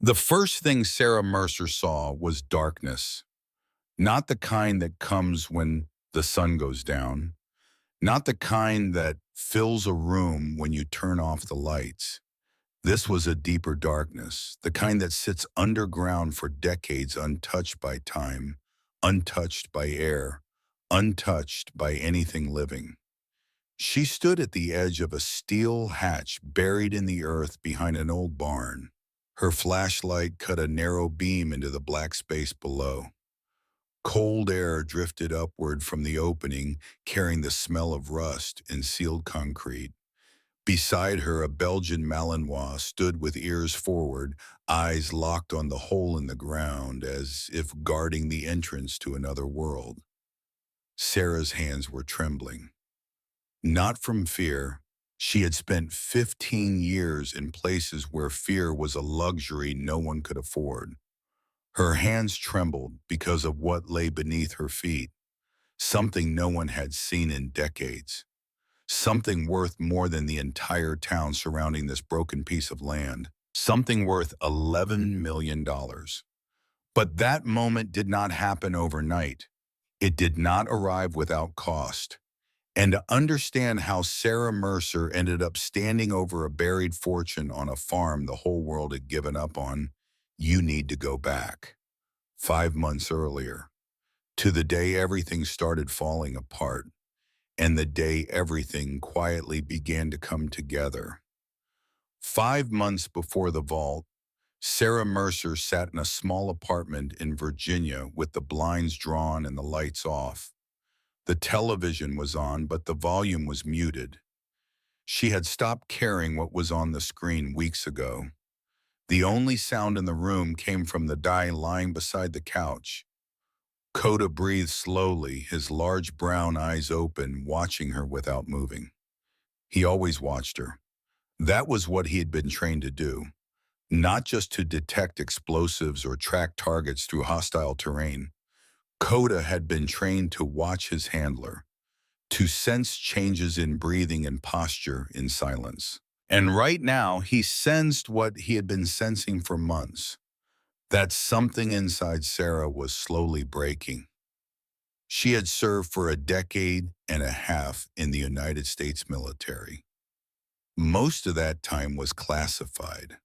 The first thing Sarah Mercer saw was darkness, not the kind that comes when the sun goes down, not the kind that fills a room when you turn off the lights. This was a deeper darkness, the kind that sits underground for decades, untouched by time, untouched by air, untouched by anything living. She stood at the edge of a steel hatch buried in the earth behind an old barn. Her flashlight cut a narrow beam into the black space below. Cold air drifted upward from the opening, carrying the smell of rust and sealed concrete. Beside her, a Belgian Malinois stood with ears forward, eyes locked on the hole in the ground, as if guarding the entrance to another world. Sarah's hands were trembling. Not from fear. She had spent 15 years in places where fear was a luxury no one could afford. Her hands trembled because of what lay beneath her feet, something no one had seen in decades, something worth more than the entire town surrounding this broken piece of land, something worth $11 million. dollars. But that moment did not happen overnight. It did not arrive without cost. And to understand how Sarah Mercer ended up standing over a buried fortune on a farm the whole world had given up on, you need to go back 5 months earlier, to the day everything started falling apart, and the day everything quietly began to come together. 5 months before the vault, Sarah Mercer sat in a small apartment in Virginia with the blinds drawn and the lights off. The television was on, but the volume was muted. She had stopped caring what was on the screen weeks ago. The only sound in the room came from the guy lying beside the couch. Coda breathed slowly, his large brown eyes open, watching her without moving. He always watched her. That was what he had been trained to do, not just to detect explosives or track targets through hostile terrain. Coda had been trained to watch his handler, to sense changes in breathing and posture in silence. And right now, he sensed what he had been sensing for months, that something inside Sarah was slowly breaking. She had served for a decade and a half in the United States military. Most of that time was classified.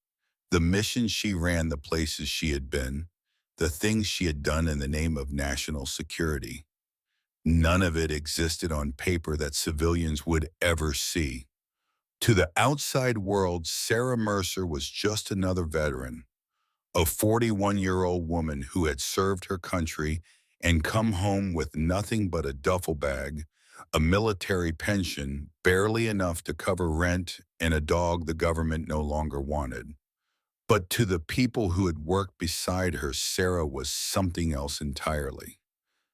The missions she ran, the places she had been, the things she had done in the name of national security. None of it existed on paper that civilians would ever see. To the outside world, Sarah Mercer was just another veteran, a 41-year-old woman who had served her country and come home with nothing but a duffel bag, a military pension, barely enough to cover rent, and a dog the government no longer wanted. But to the people who had worked beside her, Sarah was something else entirely.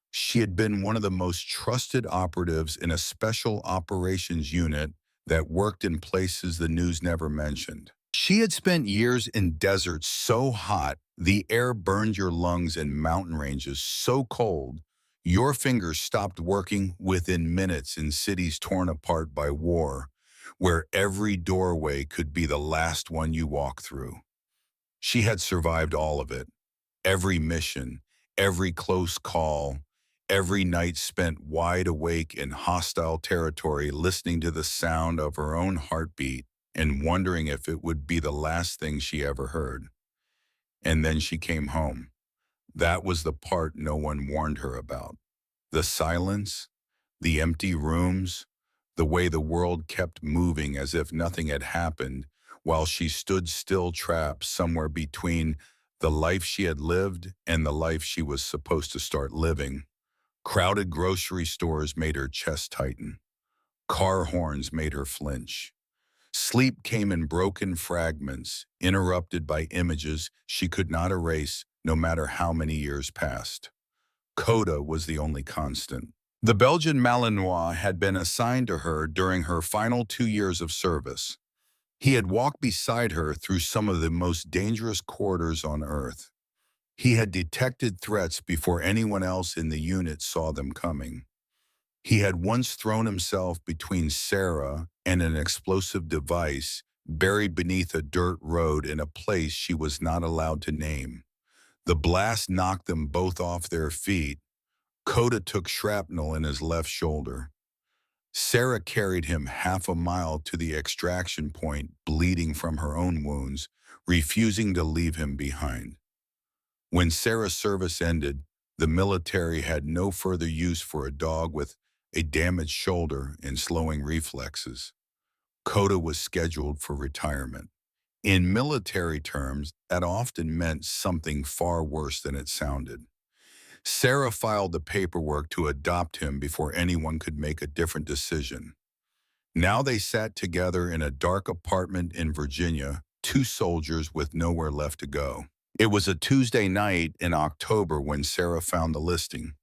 She had been one of the most trusted operatives in a special operations unit that worked in places the news never mentioned. She had spent years in deserts so hot the air burned your lungs, and mountain ranges so cold your fingers stopped working within minutes, in cities torn apart by war, where every doorway could be the last one you walk through. She had survived all of it, every mission, every close call, every night spent wide awake in hostile territory, listening to the sound of her own heartbeat and wondering if it would be the last thing she ever heard. And then she came home. That was the part no one warned her about. The silence, the empty rooms, the way the world kept moving as if nothing had happened, while she stood still, trapped somewhere between the life she had lived and the life she was supposed to start living. Crowded grocery stores made her chest tighten. Car horns made her flinch. Sleep came in broken fragments, interrupted by images she could not erase no matter how many years passed. Coda was the only constant. The Belgian Malinois had been assigned to her during her final 2 years of service. He had walked beside her through some of the most dangerous corridors on Earth. He had detected threats before anyone else in the unit saw them coming. He had once thrown himself between Sarah and an explosive device buried beneath a dirt road in a place she was not allowed to name. The blast knocked them both off their feet. Coda took shrapnel in his left shoulder. Sarah carried him half a mile to the extraction point, bleeding from her own wounds, refusing to leave him behind. When Sarah's service ended, the military had no further use for a dog with a damaged shoulder and slowing reflexes. Coda was scheduled for retirement. In military terms, that often meant something far worse than it sounded. Sarah filed the paperwork to adopt him before anyone could make a different decision. Now they sat together in a dark apartment in Virginia, two soldiers with nowhere left to go. It was a Tuesday night in October when Sarah found the listing.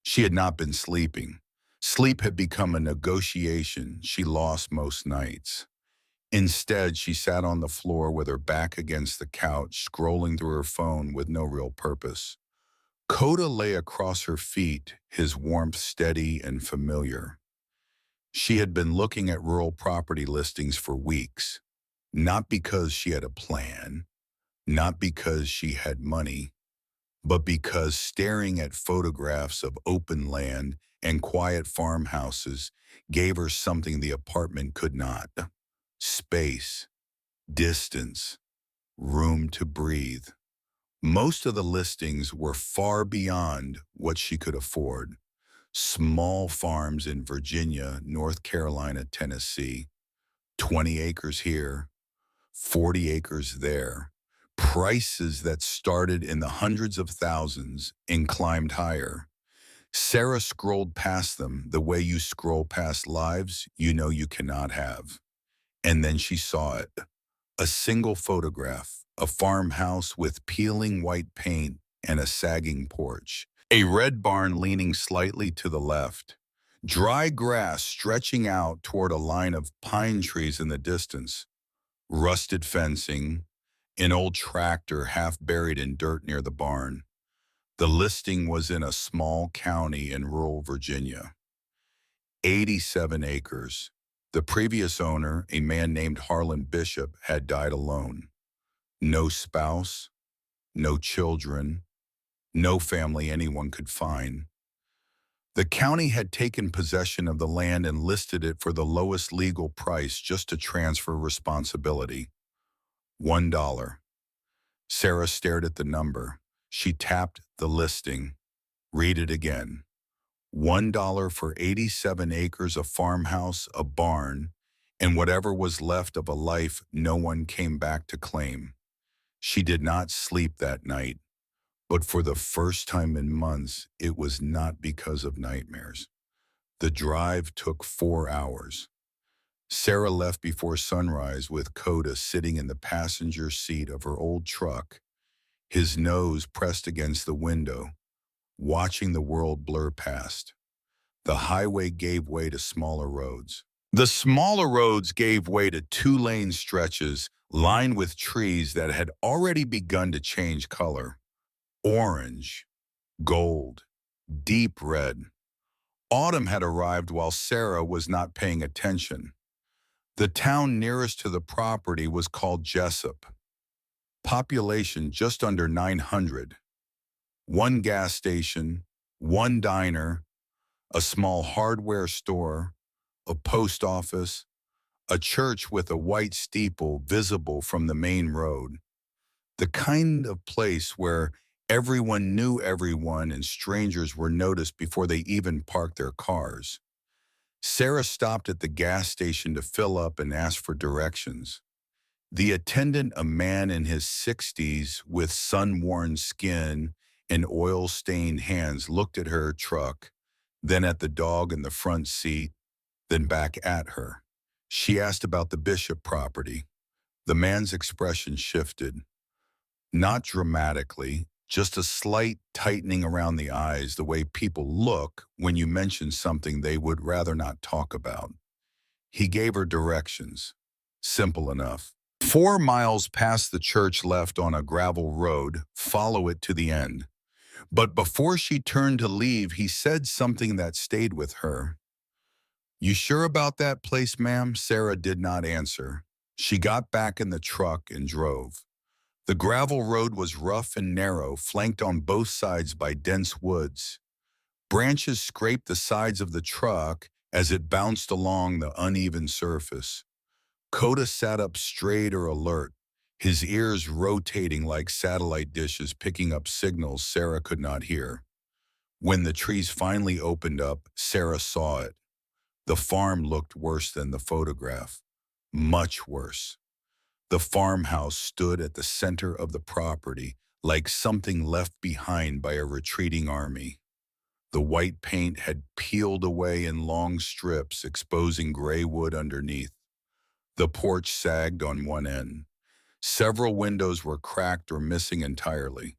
She had not been sleeping. Sleep had become a negotiation she lost most nights. Instead, she sat on the floor with her back against the couch, scrolling through her phone with no real purpose. Coda lay across her feet, his warmth steady and familiar. She had been looking at rural property listings for weeks, not because she had a plan, not because she had money, but because staring at photographs of open land and quiet farmhouses gave her something the apartment could not: space, distance, room to breathe. Most of the listings were far beyond what she could afford. Small farms in Virginia, North Carolina, Tennessee, 20 acres here, 40 acres there. Prices that started in the hundreds of thousands and climbed higher. Sarah scrolled past them the way you scroll past lives you know you cannot have. And then she saw it. A single photograph, a farmhouse with peeling white paint and a sagging porch. A red barn leaning slightly to the left. Dry grass stretching out toward a line of pine trees in the distance. Rusted fencing, an old tractor half buried in dirt near the barn. The listing was in a small county in rural Virginia. 87 acres. The previous owner, a man named Harlan Bishop, had died alone. No spouse, no children, no family anyone could find. The county had taken possession of the land and listed it for the lowest legal price just to transfer responsibility. $1. Sarah stared at the number. She tapped the listing. Read it again. $1 for 87 acres, a farmhouse, a barn, and whatever was left of a life no one came back to claim. She did not sleep that night, but for the first time in months, it was not because of nightmares. The drive took 4 hours. Sarah left before sunrise with Coda sitting in the passenger seat of her old truck, his nose pressed against the window, watching the world blur past. The highway gave way to smaller roads. The smaller roads gave way to two-lane stretches lined with trees that had already begun to change color. Orange, gold, deep red. Autumn had arrived while Sarah was not paying attention. The town nearest to the property was called Jessup. Population just under 900. One gas station, one diner, a small hardware store, a post office, a church with a white steeple visible from the main road. The kind of place where everyone knew everyone and strangers were noticed before they even parked their cars. Sarah stopped at the gas station to fill up and ask for directions. The attendant, a man in his 60s with sun-worn skin and oil-stained hands, looked at her truck, then at the dog in the front seat, then back at her. She asked about the Bishop property. The man's expression shifted. Not dramatically, just a slight tightening around the eyes, the way people look when you mention something they would rather not talk about. He gave her directions. Simple enough. 4 miles past the church left on a gravel road, follow it to the end. But before she turned to leave, he said something that stayed with her. "You sure about that place, ma'am?" Sarah did not answer. She got back in the truck and drove. The gravel road was rough and narrow, flanked on both sides by dense woods. Branches scraped the sides of the truck as it bounced along the uneven surface. Coda sat up straight or alert, his ears rotating like satellite dishes picking up signals Sarah could not hear. When the trees finally opened up, Sarah saw it. The farm looked worse than the photograph. Much worse. The farmhouse stood at the center of the property, like something left behind by a retreating army. The white paint had peeled away in long strips, exposing gray wood underneath. The porch sagged on one end. Several windows were cracked or missing entirely.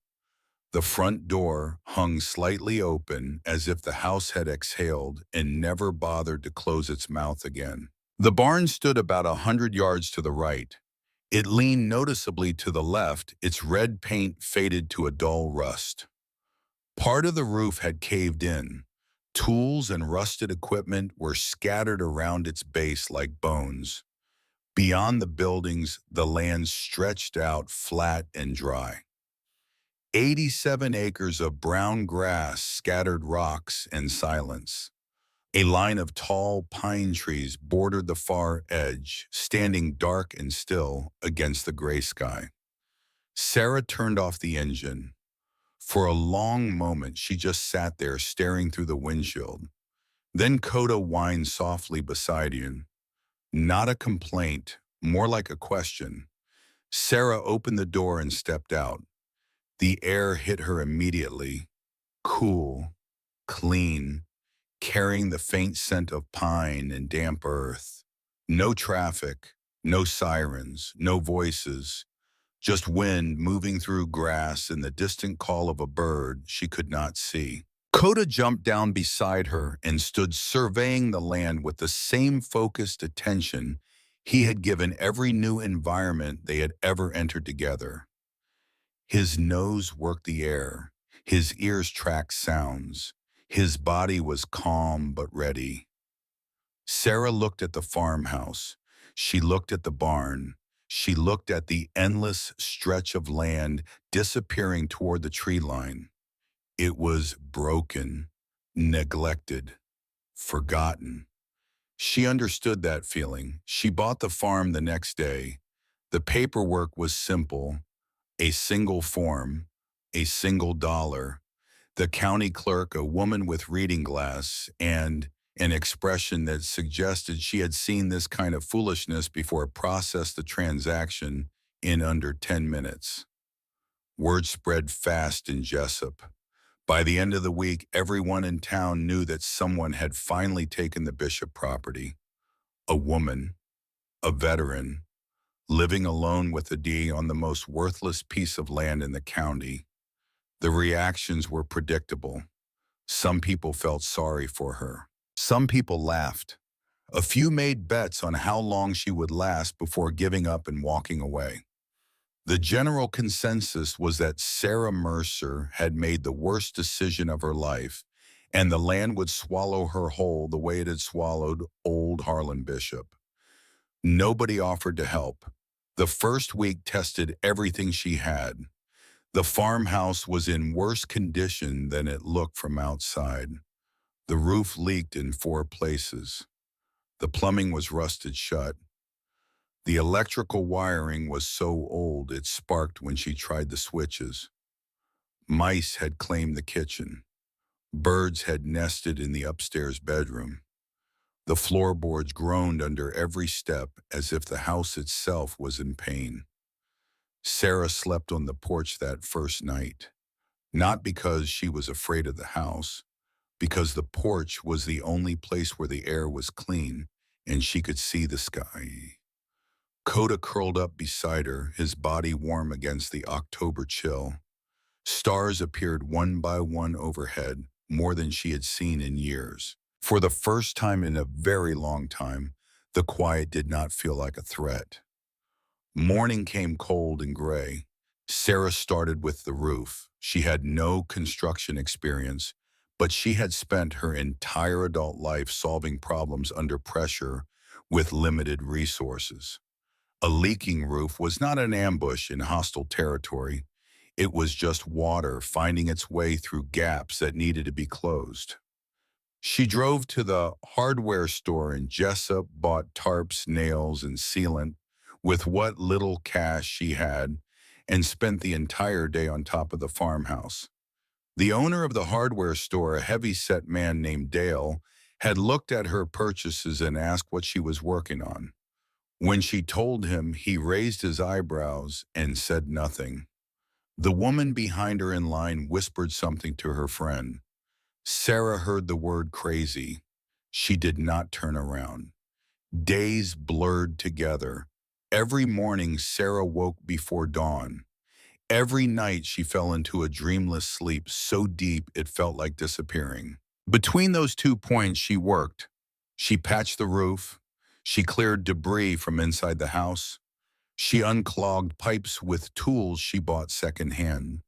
The front door hung slightly open as if the house had exhaled and never bothered to close its mouth again. The barn stood about 100 yards to the right. It leaned noticeably to the left, its red paint faded to a dull rust. Part of the roof had caved in. Tools and rusted equipment were scattered around its base like bones. Beyond the buildings, the land stretched out flat and dry. 87 acres of brown grass scattered rocks and silence. A line of tall pine trees bordered the far edge, standing dark and still against the gray sky. Sarah turned off the engine. For a long moment, she just sat there staring through the windshield. Then Coda whined softly beside you. Not a complaint, more like a question. Sarah opened the door and stepped out. The air hit her immediately. Cool, clean, carrying the faint scent of pine and damp earth. No traffic, no sirens, no voices, just wind moving through grass and the distant call of a bird she could not see. Coda jumped down beside her and stood surveying the land with the same focused attention he had given every new environment they had ever entered together. His nose worked the air, his ears tracked sounds, his body was calm but ready. Sarah looked at the farmhouse. She looked at the barn. She looked at the endless stretch of land disappearing toward the tree line. It was broken, neglected, forgotten. She understood that feeling. She bought the farm the next day. The paperwork was simple: a single form, a single dollar. The county clerk, a woman with reading glass, and an expression that suggested she had seen this kind of foolishness before, processed the transaction in under 10 minutes. Word spread fast in Jessup. By the end of the week, everyone in town knew that someone had finally taken the Bishop property. A woman, a veteran, living alone with a deed on the most worthless piece of land in the county. The reactions were predictable. Some people felt sorry for her. Some people laughed. A few made bets on how long she would last before giving up and walking away. The general consensus was that Sarah Mercer had made the worst decision of her life, and the land would swallow her whole the way it had swallowed old Harlan Bishop. Nobody offered to help. The first week tested everything she had. The farmhouse was in worse condition than it looked from outside. The roof leaked in 4 places. The plumbing was rusted shut. The electrical wiring was so old it sparked when she tried the switches. Mice had claimed the kitchen. Birds had nested in the upstairs bedroom. The floorboards groaned under every step as if the house itself was in pain. Sarah slept on the porch that first night, not because she was afraid of the house, because the porch was the only place where the air was clean and she could see the sky. Coda curled up beside her, his body warm against the October chill. Stars appeared one by one overhead, more than she had seen in years. For the first time in a very long time, the quiet did not feel like a threat. Morning came cold and gray. Sarah started with the roof. She had no construction experience, but she had spent her entire adult life solving problems under pressure with limited resources. A leaking roof was not an ambush in hostile territory. It was just water finding its way through gaps that needed to be closed. She drove to the hardware store in Jessup, bought tarps, nails, and sealant with what little cash she had, and spent the entire day on top of the farmhouse. The owner of the hardware store, a heavy-set man named Dale, had looked at her purchases and asked what she was working on. When she told him, he raised his eyebrows and said nothing. The woman behind her in line whispered something to her friend. Sarah heard the word crazy. She did not turn around. Days blurred together. Every morning, Sarah woke before dawn. Every night, she fell into a dreamless sleep so deep it felt like disappearing. Between those 2 points, she worked. She patched the roof. She cleared debris from inside the house. She unclogged pipes with tools she bought secondhand.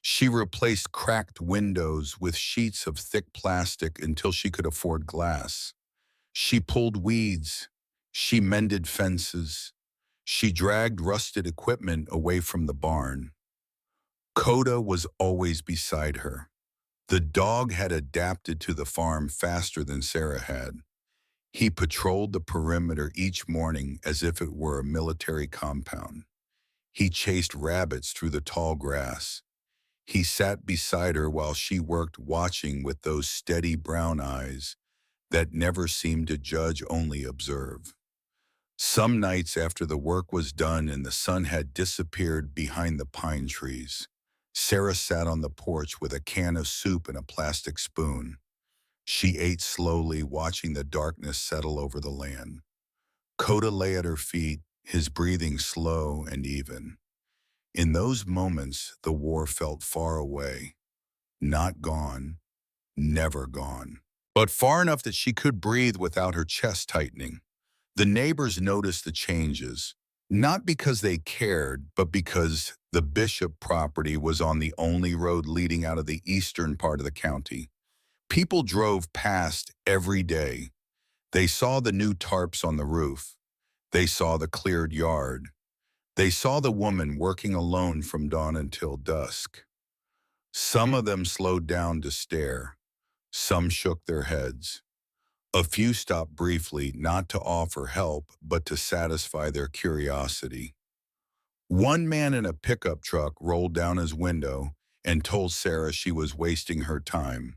She replaced cracked windows with sheets of thick plastic until she could afford glass. She pulled weeds. She mended fences. She dragged rusted equipment away from the barn. Coda was always beside her. The dog had adapted to the farm faster than Sarah had. He patrolled the perimeter each morning as if it were a military compound. He chased rabbits through the tall grass. He sat beside her while she worked, watching with those steady brown eyes that never seemed to judge, only observe. Some nights after the work was done and the sun had disappeared behind the pine trees, Sarah sat on the porch with a can of soup and a plastic spoon. She ate slowly, watching the darkness settle over the land. Coda lay at her feet, his breathing slow and even. In those moments, the war felt far away, not gone, never gone, but far enough that she could breathe without her chest tightening. The neighbors noticed the changes, not because they cared, but because the Bishop property was on the only road leading out of the eastern part of the county. People drove past every day. They saw the new tarps on the roof. They saw the cleared yard. They saw the woman working alone from dawn until dusk. Some of them slowed down to stare. Some shook their heads. A few stopped briefly, not to offer help, but to satisfy their curiosity. One man in a pickup truck rolled down his window and told Sarah she was wasting her time.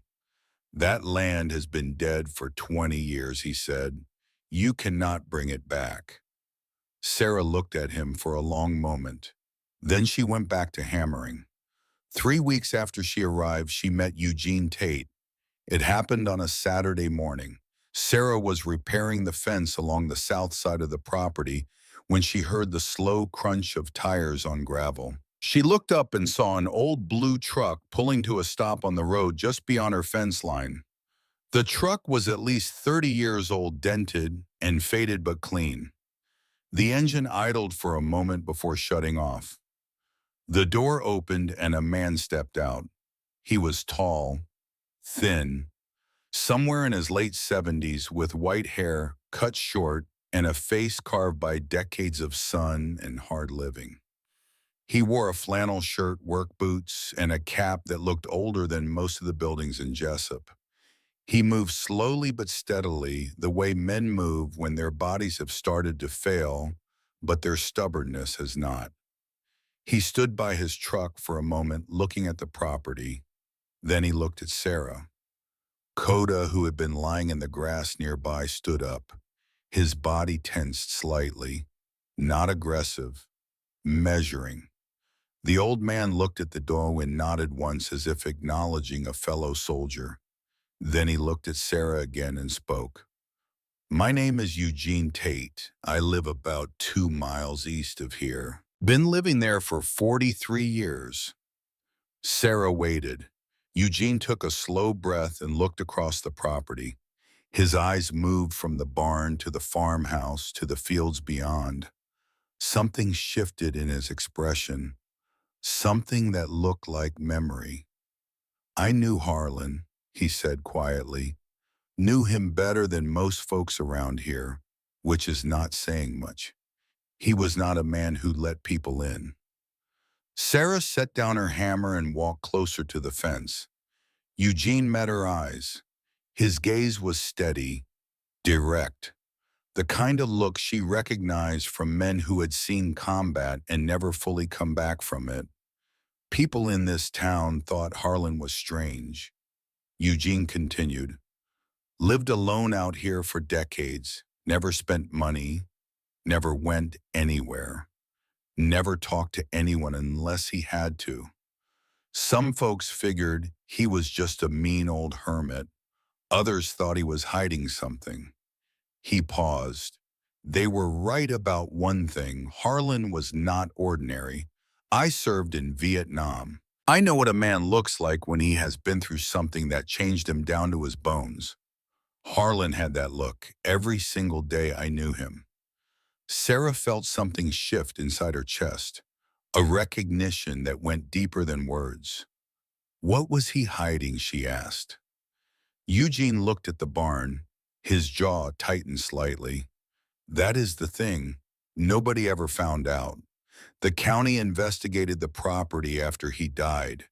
That land has been dead for 20 years, he said. You cannot bring it back. Sarah looked at him for a long moment. Then she went back to hammering. 3 weeks after she arrived, she met Eugene Tate. It happened on a Saturday morning. Sarah was repairing the fence along the south side of the property when she heard the slow crunch of tires on gravel. She looked up and saw an old blue truck pulling to a stop on the road just beyond her fence line. The truck was at least 30 years old, dented and faded but clean. The engine idled for a moment before shutting off. The door opened and a man stepped out. He was tall, thin, somewhere in his late 70s, with white hair, cut short, and a face carved by decades of sun and hard living. He wore a flannel shirt, work boots, and a cap that looked older than most of the buildings in Jessup. He moved slowly but steadily, the way men move when their bodies have started to fail, but their stubbornness has not. He stood by his truck for a moment, looking at the property. Then he looked at Sarah. Coda, who had been lying in the grass nearby, stood up. His body tensed slightly, not aggressive, measuring. The old man looked at the door and nodded once as if acknowledging a fellow soldier. Then he looked at Sarah again and spoke. My name is Eugene Tate. I live about 2 miles east of here. Been living there for 43 years. Sarah waited. Eugene took a slow breath and looked across the property. His eyes moved from the barn to the farmhouse to the fields beyond. Something shifted in his expression, something that looked like memory. I knew Harlan, he said quietly. Knew him better than most folks around here, which is not saying much. He was not a man who let people in. Sarah set down her hammer and walked closer to the fence. Eugene met her eyes. His gaze was steady, direct, the kind of look she recognized from men who had seen combat and never fully come back from it. People in this town thought Harlan was strange. Eugene continued, lived alone out here for decades, never spent money, never went anywhere, never talked to anyone unless he had to. Some folks figured he was just a mean old hermit. Others thought he was hiding something. He paused. They were right about one thing. Harlan was not ordinary. I served in Vietnam. I know what a man looks like when he has been through something that changed him down to his bones. Harlan had that look every single day I knew him. Sarah felt something shift inside her chest, a recognition that went deeper than words. What was he hiding, she asked. Eugene looked at the barn. His jaw tightened slightly. That is the thing. Nobody ever found out. The county investigated the property after he died.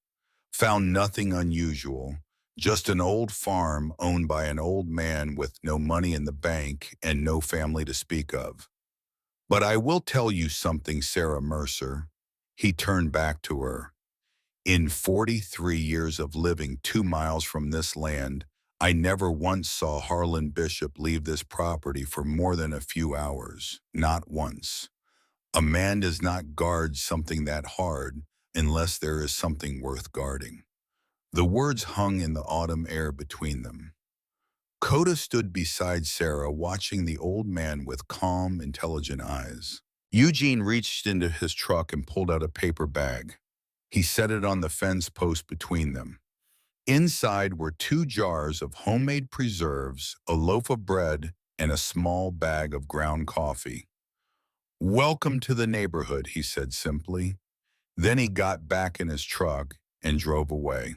Found nothing unusual. Just an old farm owned by an old man with no money in the bank and no family to speak of. But I will tell you something, Sarah Mercer. He turned back to her. In 43 years of living 2 miles from this land, I never once saw Harlan Bishop leave this property for more than a few hours. Not once. A man does not guard something that hard unless there is something worth guarding. The words hung in the autumn air between them. Coda stood beside Sarah, watching the old man with calm, intelligent eyes. Eugene reached into his truck and pulled out a paper bag. He set it on the fence post between them. Inside were 2 jars of homemade preserves, a loaf of bread, and a small bag of ground coffee. Welcome to the neighborhood, he said simply. Then he got back in his truck and drove away.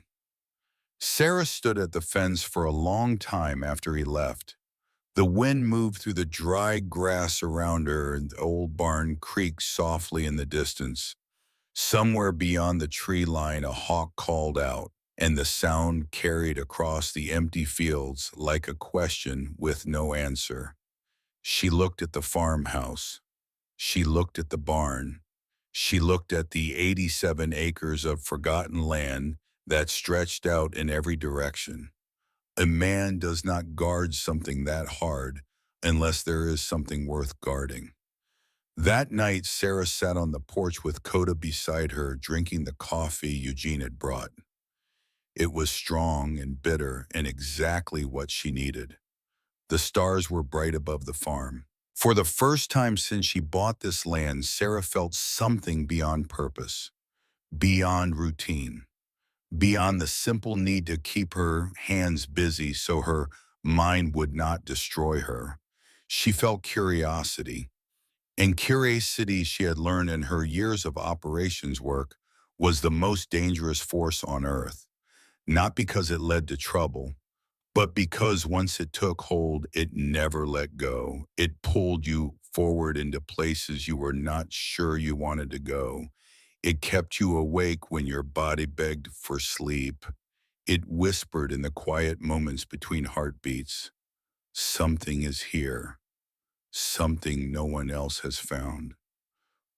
Sarah stood at the fence for a long time after he left. The wind moved through the dry grass around her, and the old barn creaked softly in the distance. Somewhere beyond the tree line, a hawk called out, and the sound carried across the empty fields like a question with no answer. She looked at the farmhouse. She looked at the barn. She looked at the 87 acres of forgotten land that stretched out in every direction. A man does not guard something that hard unless there is something worth guarding. That night, Sarah sat on the porch with Coda beside her, drinking the coffee Eugene had brought. It was strong and bitter and exactly what she needed. The stars were bright above the farm. For the first time since she bought this land, Sarah felt something beyond purpose, beyond routine, beyond the simple need to keep her hands busy so her mind would not destroy her. She felt curiosity. And curiosity, she had learned in her years of operations work, was the most dangerous force on earth, not because it led to trouble, but because once it took hold, it never let go. It pulled you forward into places you were not sure you wanted to go. It kept you awake when your body begged for sleep. It whispered in the quiet moments between heartbeats, something is here, something no one else has found.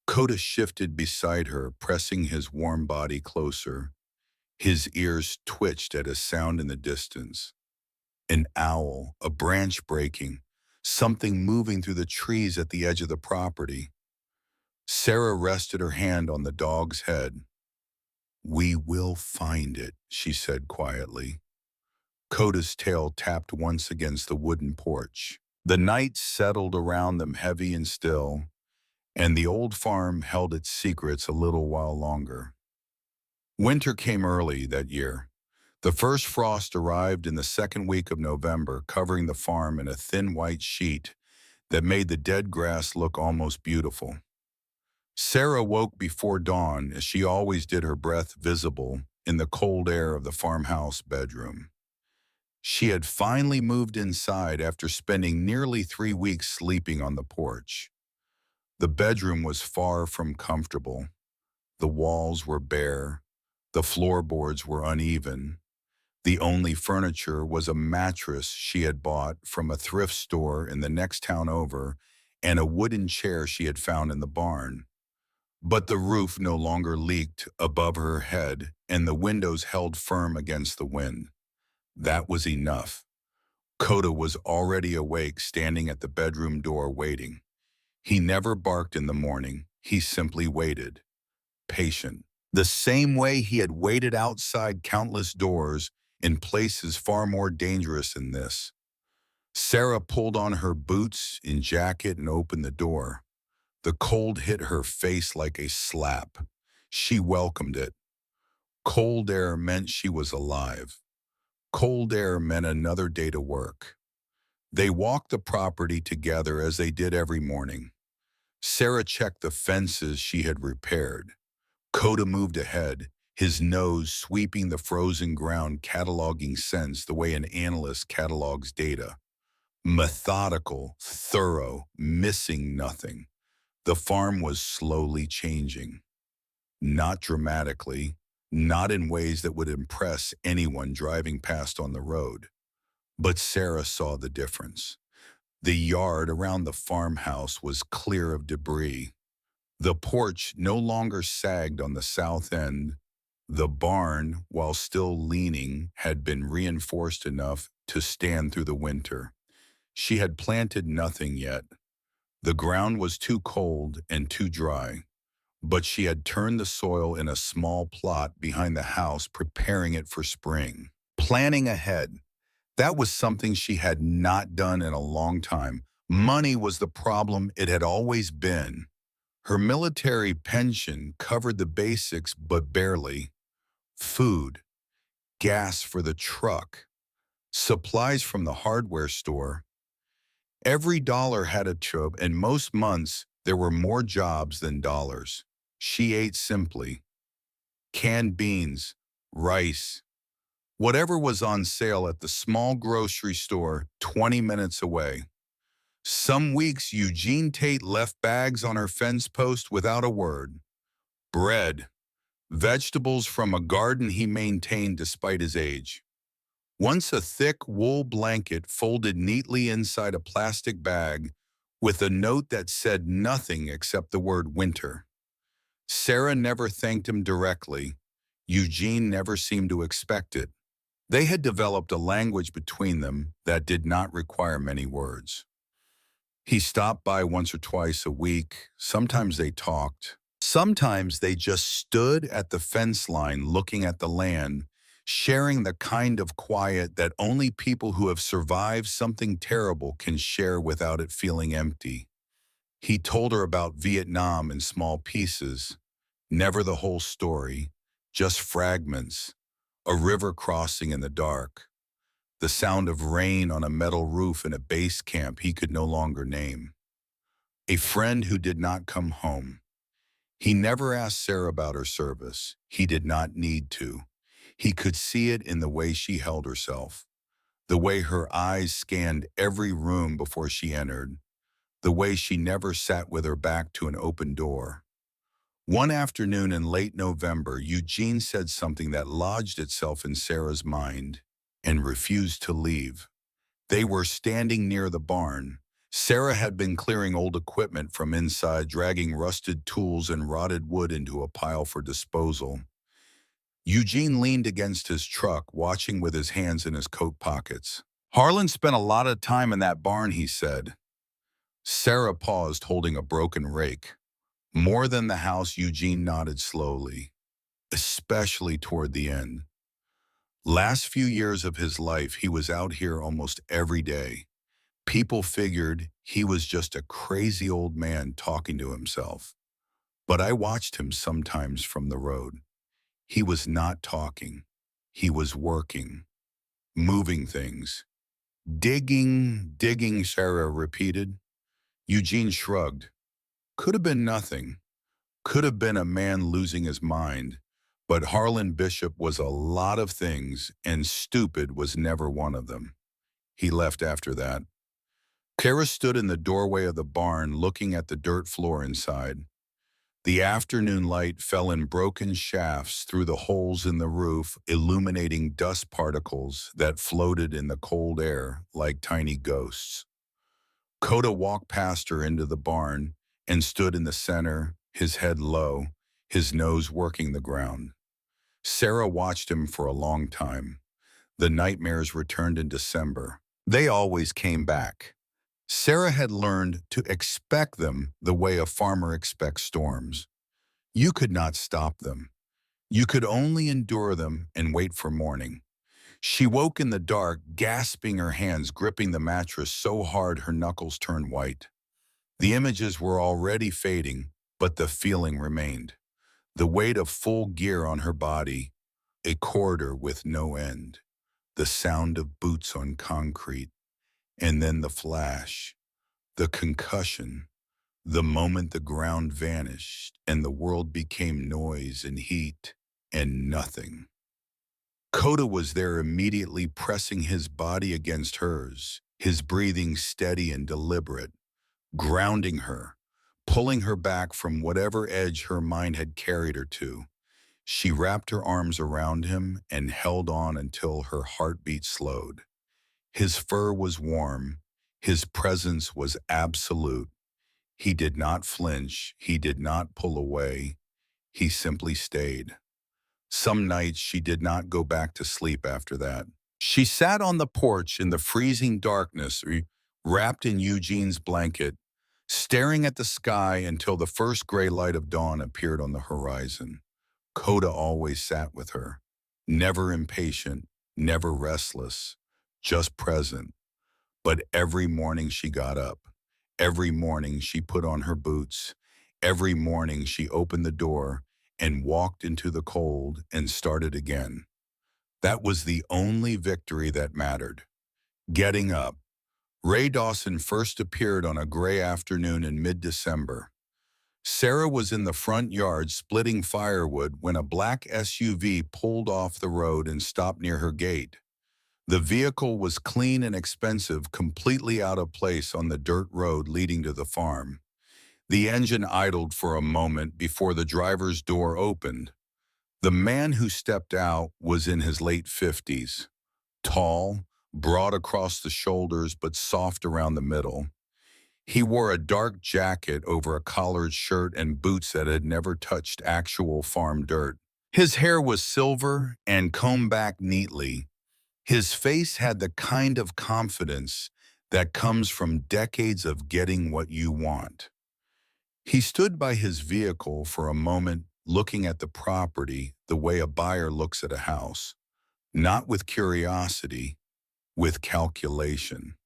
Coda shifted beside her, pressing his warm body closer. His ears twitched at a sound in the distance. An owl, a branch breaking, something moving through the trees at the edge of the property. Sarah rested her hand on the dog's head. We will find it, she said quietly. Coda's tail tapped once against the wooden porch. The night settled around them heavy and still, and the old farm held its secrets a little while longer. Winter came early that year. The first frost arrived in the second week of November, covering the farm in a thin white sheet that made the dead grass look almost beautiful. Sarah woke before dawn, as she always did, her breath visible in the cold air of the farmhouse bedroom. She had finally moved inside after spending nearly 3 weeks sleeping on the porch. The bedroom was far from comfortable. The walls were bare. The floorboards were uneven. The only furniture was a mattress she had bought from a thrift store in the next town over and a wooden chair she had found in the barn. But the roof no longer leaked above her head and the windows held firm against the wind. That was enough. Coda was already awake, standing at the bedroom door waiting. He never barked in the morning. He simply waited, patient. The same way he had waited outside countless doors in places far more dangerous than this. Sarah pulled on her boots and jacket and opened the door. The cold hit her face like a slap. She welcomed it. Cold air meant she was alive. Cold air meant another day to work. They walked the property together as they did every morning. Sarah checked the fences she had repaired. Coda moved ahead, his nose sweeping the frozen ground, cataloging scents the way an analyst catalogs data. Methodical, thorough, missing nothing. The farm was slowly changing. Not dramatically, not in ways that would impress anyone driving past on the road. But Sarah saw the difference. The yard around the farmhouse was clear of debris. The porch no longer sagged on the south end. The barn, while still leaning, had been reinforced enough to stand through the winter. She had planted nothing yet. The ground was too cold and too dry, but she had turned the soil in a small plot behind the house, preparing it for spring. Planning ahead. That was something she had not done in a long time. Money was the problem. It had always been. Her military pension covered the basics, but barely. Food, gas for the truck, supplies from the hardware store. Every dollar had a job, and most months there were more jobs than dollars. She ate simply. Canned beans, rice, whatever was on sale at the small grocery store 20 minutes away. Some weeks Eugene Tate left bags on her fence post without a word. Bread, vegetables from a garden he maintained despite his age. Once a thick wool blanket folded neatly inside a plastic bag with a note that said nothing except the word winter. Sarah never thanked him directly. Eugene never seemed to expect it. They had developed a language between them that did not require many words. He stopped by once or twice a week. Sometimes they talked. Sometimes they just stood at the fence line looking at the land, sharing the kind of quiet that only people who have survived something terrible can share without it feeling empty. He told her about Vietnam in small pieces, never the whole story, just fragments, a river crossing in the dark, the sound of rain on a metal roof in a base camp he could no longer name. A friend who did not come home. He never asked Sarah about her service. He did not need to. He could see it in the way she held herself, the way her eyes scanned every room before she entered, the way she never sat with her back to an open door. One afternoon in late November, Eugene said something that lodged itself in Sarah's mind and refused to leave. They were standing near the barn. Sarah had been clearing old equipment from inside, dragging rusted tools and rotted wood into a pile for disposal. Eugene leaned against his truck, watching with his hands in his coat pockets. "Harlan spent a lot of time in that barn," he said. Sarah paused, holding a broken rake. "More than the house," Eugene nodded slowly, "especially toward the end. Last few years of his life, he was out here almost every day. People figured he was just a crazy old man talking to himself. But I watched him sometimes from the road. He was not talking. He was working, moving things. Digging, digging," Sarah repeated. Eugene shrugged. Could have been nothing. Could have been a man losing his mind. But Harlan Bishop was a lot of things, and stupid was never one of them. He left after that. Kara stood in the doorway of the barn looking at the dirt floor inside. The afternoon light fell in broken shafts through the holes in the roof, illuminating dust particles that floated in the cold air like tiny ghosts. Coda walked past her into the barn and stood in the center, his head low, his nose working the ground. Sarah watched him for a long time. The nightmares returned in December. They always came back. Sarah had learned to expect them the way a farmer expects storms. You could not stop them. You could only endure them and wait for morning. She woke in the dark, gasping, her hands gripping the mattress so hard her knuckles turned white. The images were already fading, but the feeling remained. The weight of full gear on her body, a corridor with no end, the sound of boots on concrete, and then the flash, the concussion, the moment the ground vanished and the world became noise and heat and nothing. Coda was there immediately, pressing his body against hers, his breathing steady and deliberate, grounding her, pulling her back from whatever edge her mind had carried her to. She wrapped her arms around him and held on until her heartbeat slowed. His fur was warm, his presence was absolute. He did not flinch, he did not pull away, he simply stayed. Some nights she did not go back to sleep after that. She sat on the porch in the freezing darkness, wrapped in Eugene's blanket, staring at the sky until the first gray light of dawn appeared on the horizon. Coda always sat with her, never impatient, never restless, just present. But every morning she got up. Every morning she put on her boots. Every morning she opened the door and walked into the cold and started again. That was the only victory that mattered. Getting up. Ray Dawson first appeared on a gray afternoon in mid-December. Sarah was in the front yard splitting firewood when a black SUV pulled off the road and stopped near her gate. The vehicle was clean and expensive, completely out of place on the dirt road leading to the farm. The engine idled for a moment before the driver's door opened. The man who stepped out was in his late 50s, tall, broad across the shoulders but soft around the middle. He wore a dark jacket over a collared shirt and boots that had never touched actual farm dirt. His hair was silver and combed back neatly. His face had the kind of confidence that comes from decades of getting what you want. He stood by his vehicle for a moment, looking at the property the way a buyer looks at a house, not with curiosity, with calculation.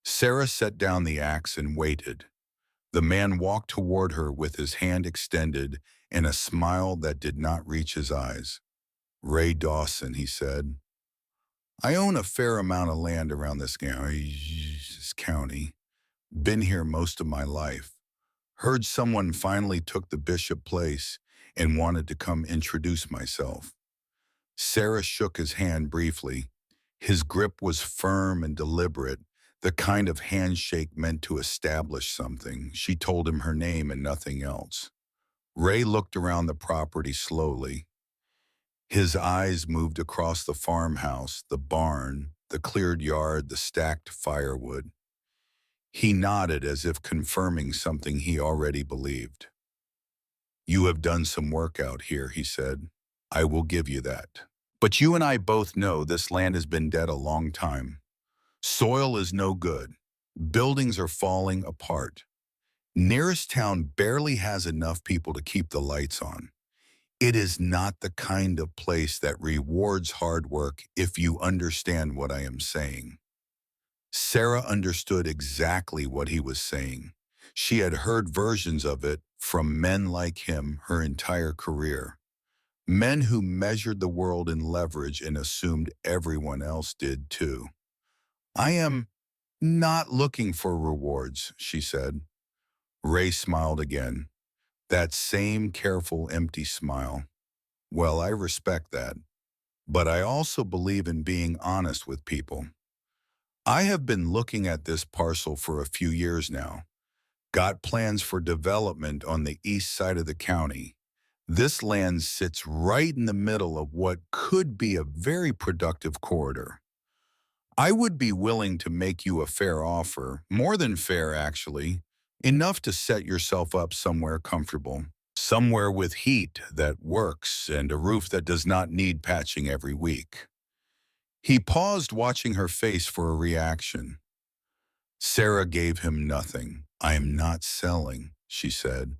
Sarah set down the axe and waited. The man walked toward her with his hand extended and a smile that did not reach his eyes. "Ray Dawson," he said. "I own a fair amount of land around this county. Been here most of my life. Heard someone finally took the Bishop place and wanted to come introduce myself." Sarah shook his hand briefly. His grip was firm and deliberate, the kind of handshake meant to establish something. She told him her name and nothing else. Ray looked around the property slowly. His eyes moved across the farmhouse, the barn, the cleared yard, the stacked firewood. He nodded as if confirming something he already believed. "You have done some work out here," he said. "I will give you that. But you and I both know this land has been dead a long time. Soil is no good. Buildings are falling apart. Nearest town barely has enough people to keep the lights on. It is not the kind of place that rewards hard work, if you understand what I am saying." Sarah understood exactly what he was saying. She had heard versions of it from men like him her entire career. Men who measured the world in leverage and assumed everyone else did too. "I am not looking for rewards," she said. Ray smiled again. That same careful, empty smile. "Well, I respect that. But I also believe in being honest with people. I have been looking at this parcel for a few years now. Got plans for development on the east side of the county. This land sits right in the middle of what could be a very productive corridor. I would be willing to make you a fair offer, more than fair actually, enough to set yourself up somewhere comfortable, somewhere with heat that works and a roof that does not need patching every week. He paused, watching her face for a reaction. Sarah gave him nothing. I am not selling, she said.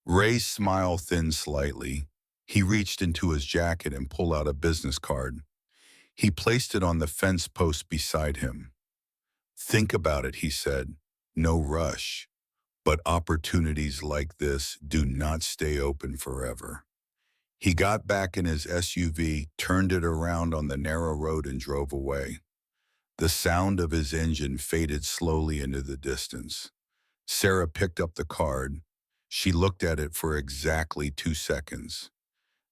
Ray's smile thinned slightly. He reached into his jacket and pulled out a business card. He placed it on the fence post beside him. Think about it, he said. No rush. But opportunities like this do not stay open forever. He got back in his SUV, turned it around on the narrow road and drove away. The sound of his engine faded slowly into the distance. Sarah picked up the card. She looked at it for exactly 2 seconds.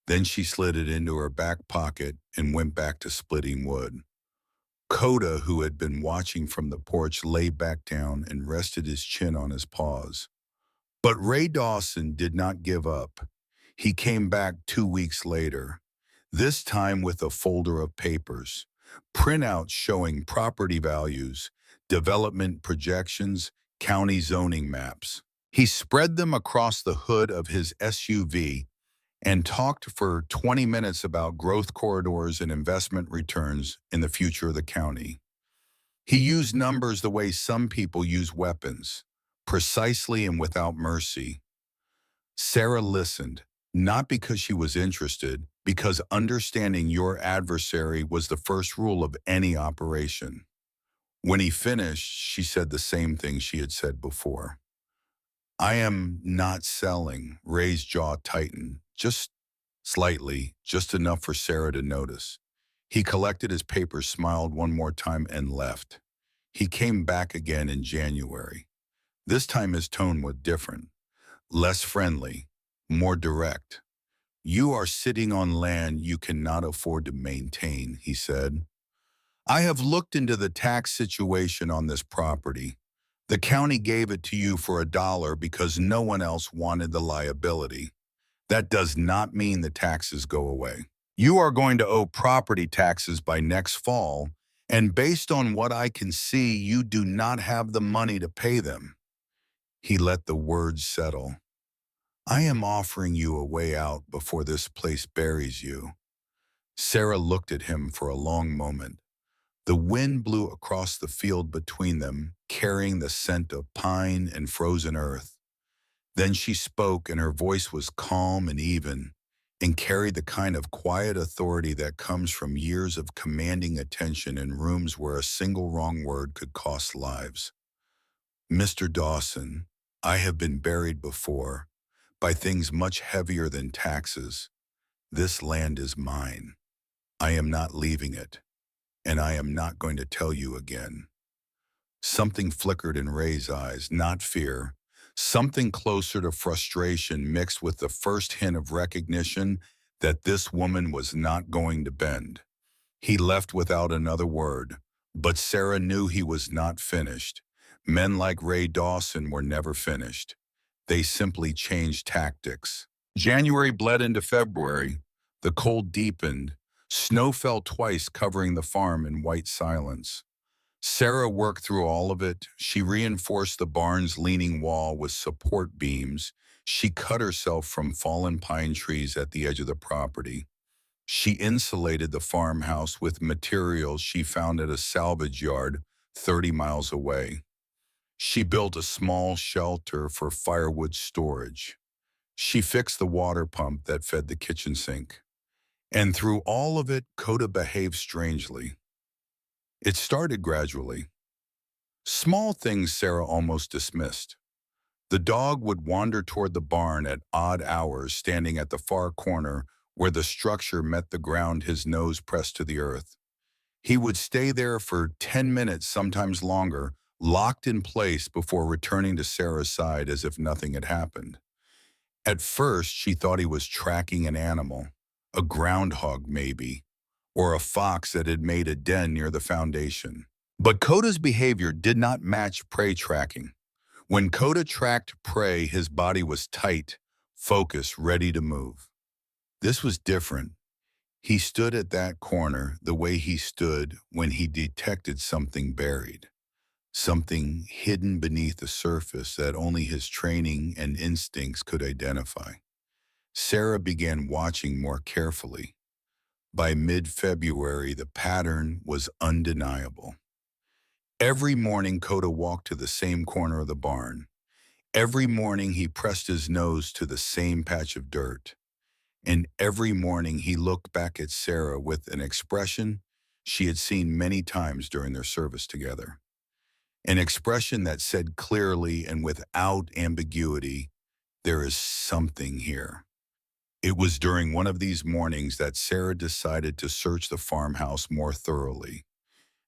Then she slid it into her back pocket and went back to splitting wood. Coda, who had been watching from the porch, lay back down and rested his chin on his paws. But Ray Dawson did not give up. He came back 2 weeks later, this time with a folder of papers, printouts showing property values, development projections, county zoning maps. He spread them across the hood of his SUV and talked for 20 minutes about growth corridors and investment returns in the future of the county. He used numbers the way some people use weapons, precisely and without mercy. Sarah listened, not because she was interested, because understanding your adversary was the first rule of any operation. When he finished, she said the same thing she had said before. I am not selling. Ray's jaw tightened, just slightly, just enough for Sarah to notice. He collected his papers, smiled one more time, and left. He came back again in January. This time his tone was different, less friendly, more direct. You are sitting on land you cannot afford to maintain, he said. I have looked into the tax situation on this property. The county gave it to you for $1 because no one else wanted the liability. That does not mean the taxes go away. You are going to owe property taxes by next fall, and based on what I can see, you do not have the money to pay them. He let the words settle. I am offering you a way out before this place buries you. Sarah looked at him for a long moment. The wind blew across the field between them, carrying the scent of pine and frozen earth. Then she spoke, and her voice was calm and even, and carried the kind of quiet authority that comes from years of commanding attention in rooms where a single wrong word could cost lives. Mr. Dawson, I have been buried before by things much heavier than taxes. This land is mine. I am not leaving it, and I am not going to tell you again. Something flickered in Ray's eyes, not fear, something closer to frustration mixed with the first hint of recognition that this woman was not going to bend. He left without another word, but Sarah knew he was not finished. Men like Ray Dawson were never finished. They simply changed tactics. January bled into February. The cold deepened. Snow fell twice, covering the farm in white silence. Sarah worked through all of it. She reinforced the barn's leaning wall with support beams. She cut herself from fallen pine trees at the edge of the property. She insulated the farmhouse with materials she found at a salvage yard 30 miles away. She built a small shelter for firewood storage. She fixed the water pump that fed the kitchen sink. And through all of it, Coda behaved strangely. It started gradually. Small things Sarah almost dismissed. The dog would wander toward the barn at odd hours, standing at the far corner where the structure met the ground, his nose pressed to the earth. He would stay there for 10 minutes, sometimes longer, locked in place before returning to Sarah's side as if nothing had happened. At first, she thought he was tracking an animal, a groundhog maybe, or a fox that had made a den near the foundation. But Coda's behavior did not match prey tracking. When Coda tracked prey, his body was tight, focused, ready to move. This was different. He stood at that corner the way he stood when he detected something buried, something hidden beneath the surface that only his training and instincts could identify. Sarah began watching more carefully. By mid-February, the pattern was undeniable. Every morning, Coda walked to the same corner of the barn. Every morning, he pressed his nose to the same patch of dirt. And every morning, he looked back at Sarah with an expression she had seen many times during their service together. An expression that said clearly and without ambiguity, "There is something here." It was during one of these mornings that Sarah decided to search the farmhouse more thoroughly.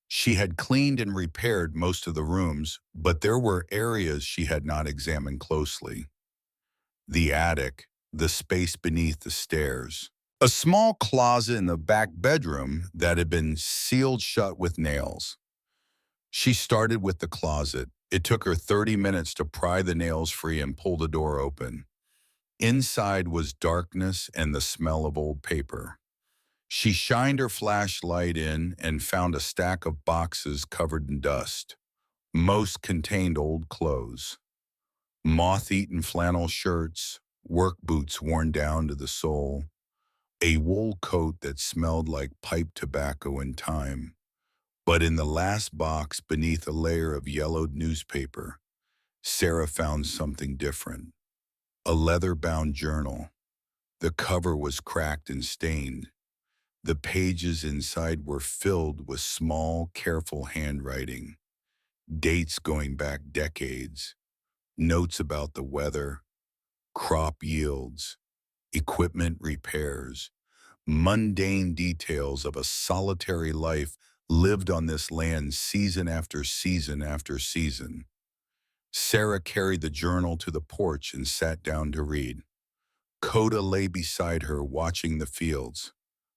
She had cleaned and repaired most of the rooms, but there were areas she had not examined closely. The attic, the space beneath the stairs, a small closet in the back bedroom that had been sealed shut with nails. She started with the closet. It took her 30 minutes to pry the nails free and pull the door open. Inside was darkness and the smell of old paper. She shined her flashlight in and found a stack of boxes covered in dust. Most contained old clothes, moth-eaten flannel shirts, work boots worn down to the sole, a wool coat that smelled like pipe tobacco and time. But in the last box, beneath a layer of yellowed newspaper, Sarah found something different. A leather-bound journal. The cover was cracked and stained. The pages inside were filled with small, careful handwriting, dates going back decades, notes about the weather, crop yields, equipment repairs, mundane details of a solitary life lived on this land season after season after season. Sarah carried the journal to the porch and sat down to read. Coda lay beside her, watching the fields.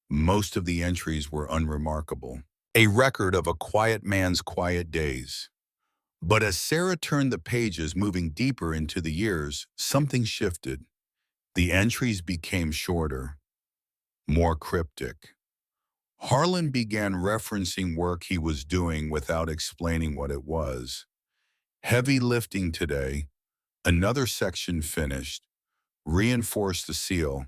Most of the entries were unremarkable, a record of a quiet man's quiet days. But as Sarah turned the pages, moving deeper into the years, something shifted. The entries became shorter, more cryptic. Harlan began referencing work he was doing without explaining what it was. Heavy lifting today, another section finished, reinforced the seal.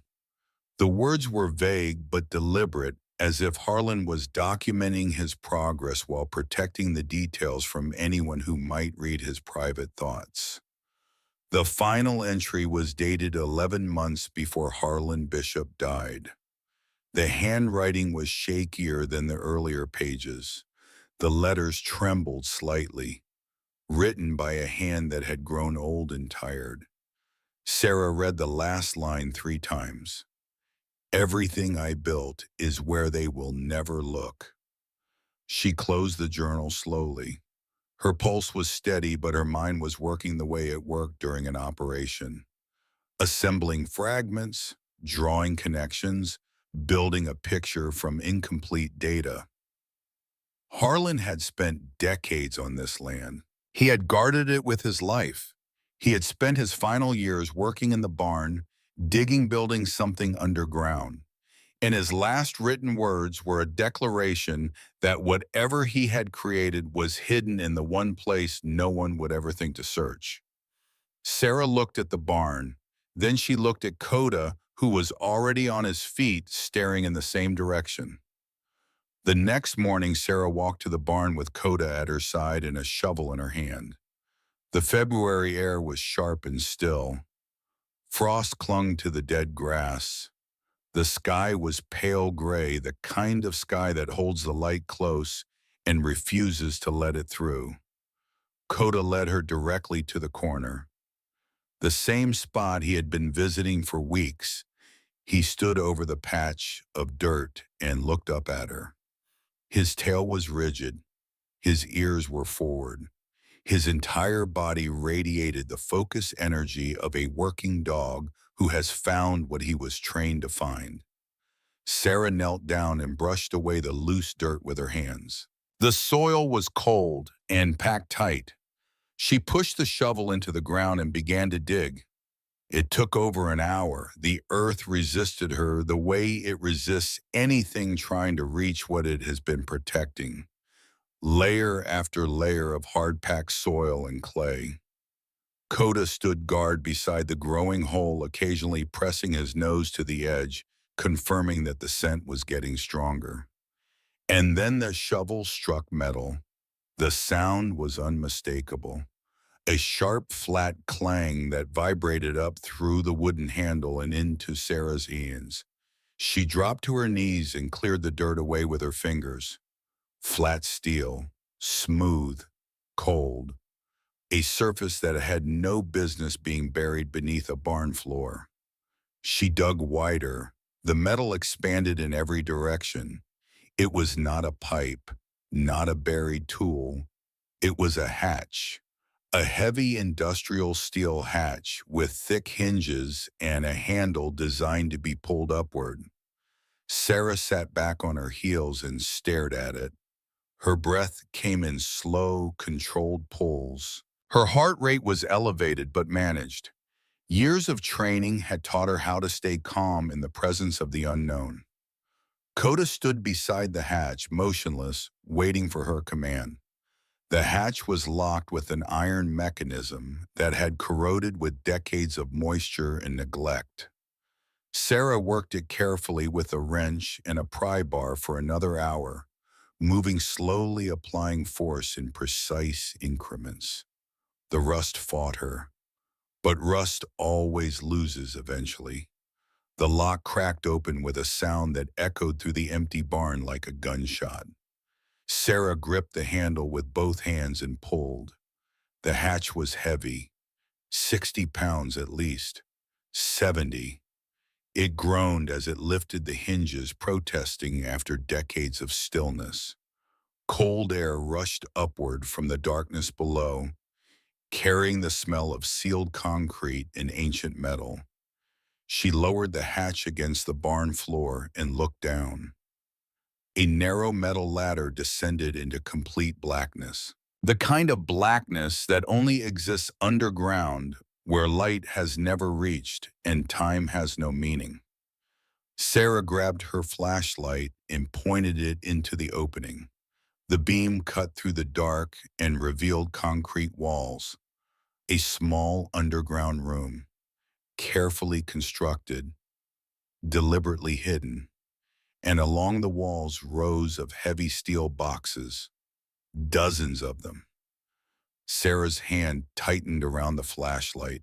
The words were vague but deliberate, as if Harlan was documenting his progress while protecting the details from anyone who might read his private thoughts. The final entry was dated 11 months before Harlan Bishop died. The handwriting was shakier than the earlier pages. The letters trembled slightly, written by a hand that had grown old and tired. Sarah read the last line 3 times. "Everything I built is where they will never look." She closed the journal slowly. Her pulse was steady, but her mind was working the way it worked during an operation. Assembling fragments, drawing connections, building a picture from incomplete data. Harlan had spent decades on this land. He had guarded it with his life. He had spent his final years working in the barn, building something underground. And his last written words were a declaration that whatever he had created was hidden in the one place no one would ever think to search. Sarah looked at the barn. Then she looked at Coda, who was already on his feet, staring in the same direction. The next morning, Sarah walked to the barn with Coda at her side and a shovel in her hand. The February air was sharp and still. Frost clung to the dead grass. The sky was pale gray, the kind of sky that holds the light close and refuses to let it through. Coda led her directly to the corner, the same spot he had been visiting for weeks. He stood over the patch of dirt and looked up at her. His tail was rigid. His ears were forward. His entire body radiated the focused energy of a working dog who has found what he was trained to find. Sarah knelt down and brushed away the loose dirt with her hands. The soil was cold and packed tight. She pushed the shovel into the ground and began to dig. It took over an hour. The earth resisted her the way it resists anything trying to reach what it has been protecting. Layer after layer of hard-packed soil and clay. Coda stood guard beside the growing hole, occasionally pressing his nose to the edge, confirming that the scent was getting stronger. And then the shovel struck metal. The sound was unmistakable. A sharp, flat clang that vibrated up through the wooden handle and into Sarah's hands. She dropped to her knees and cleared the dirt away with her fingers. Flat steel, smooth, cold. A surface that had no business being buried beneath a barn floor. She dug wider. The metal expanded in every direction. It was not a pipe, not a buried tool. It was a hatch. A heavy industrial steel hatch with thick hinges and a handle designed to be pulled upward. Sarah sat back on her heels and stared at it. Her breath came in slow, controlled pulls. Her heart rate was elevated but managed. Years of training had taught her how to stay calm in the presence of the unknown. Coda stood beside the hatch, motionless, waiting for her command. The hatch was locked with an iron mechanism that had corroded with decades of moisture and neglect. Sarah worked it carefully with a wrench and a pry bar for another hour, moving slowly, applying force in precise increments. The rust fought her, but rust always loses eventually. The lock cracked open with a sound that echoed through the empty barn like a gunshot. Sarah gripped the handle with both hands and pulled. The hatch was heavy, 60 pounds at least, 70. It groaned as it lifted the hinges, protesting after decades of stillness. Cold air rushed upward from the darkness below, carrying the smell of sealed concrete and ancient metal. She lowered the hatch against the barn floor and looked down. A narrow metal ladder descended into complete blackness. The kind of blackness that only exists underground, where light has never reached and time has no meaning. Sarah grabbed her flashlight and pointed it into the opening. The beam cut through the dark and revealed concrete walls. A small underground room, carefully constructed, deliberately hidden, and along the walls rows of heavy steel boxes, dozens of them. Sarah's hand tightened around the flashlight.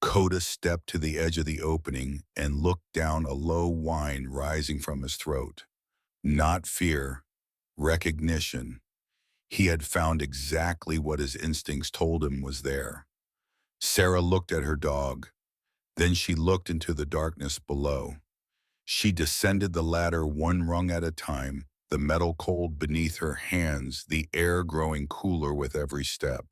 Coda stepped to the edge of the opening and looked down, a low whine rising from his throat. Not fear, recognition. He had found exactly what his instincts told him was there. Sarah looked at her dog. Then she looked into the darkness below. She descended the ladder one rung at a time, the metal cold beneath her hands, the air growing cooler with every step.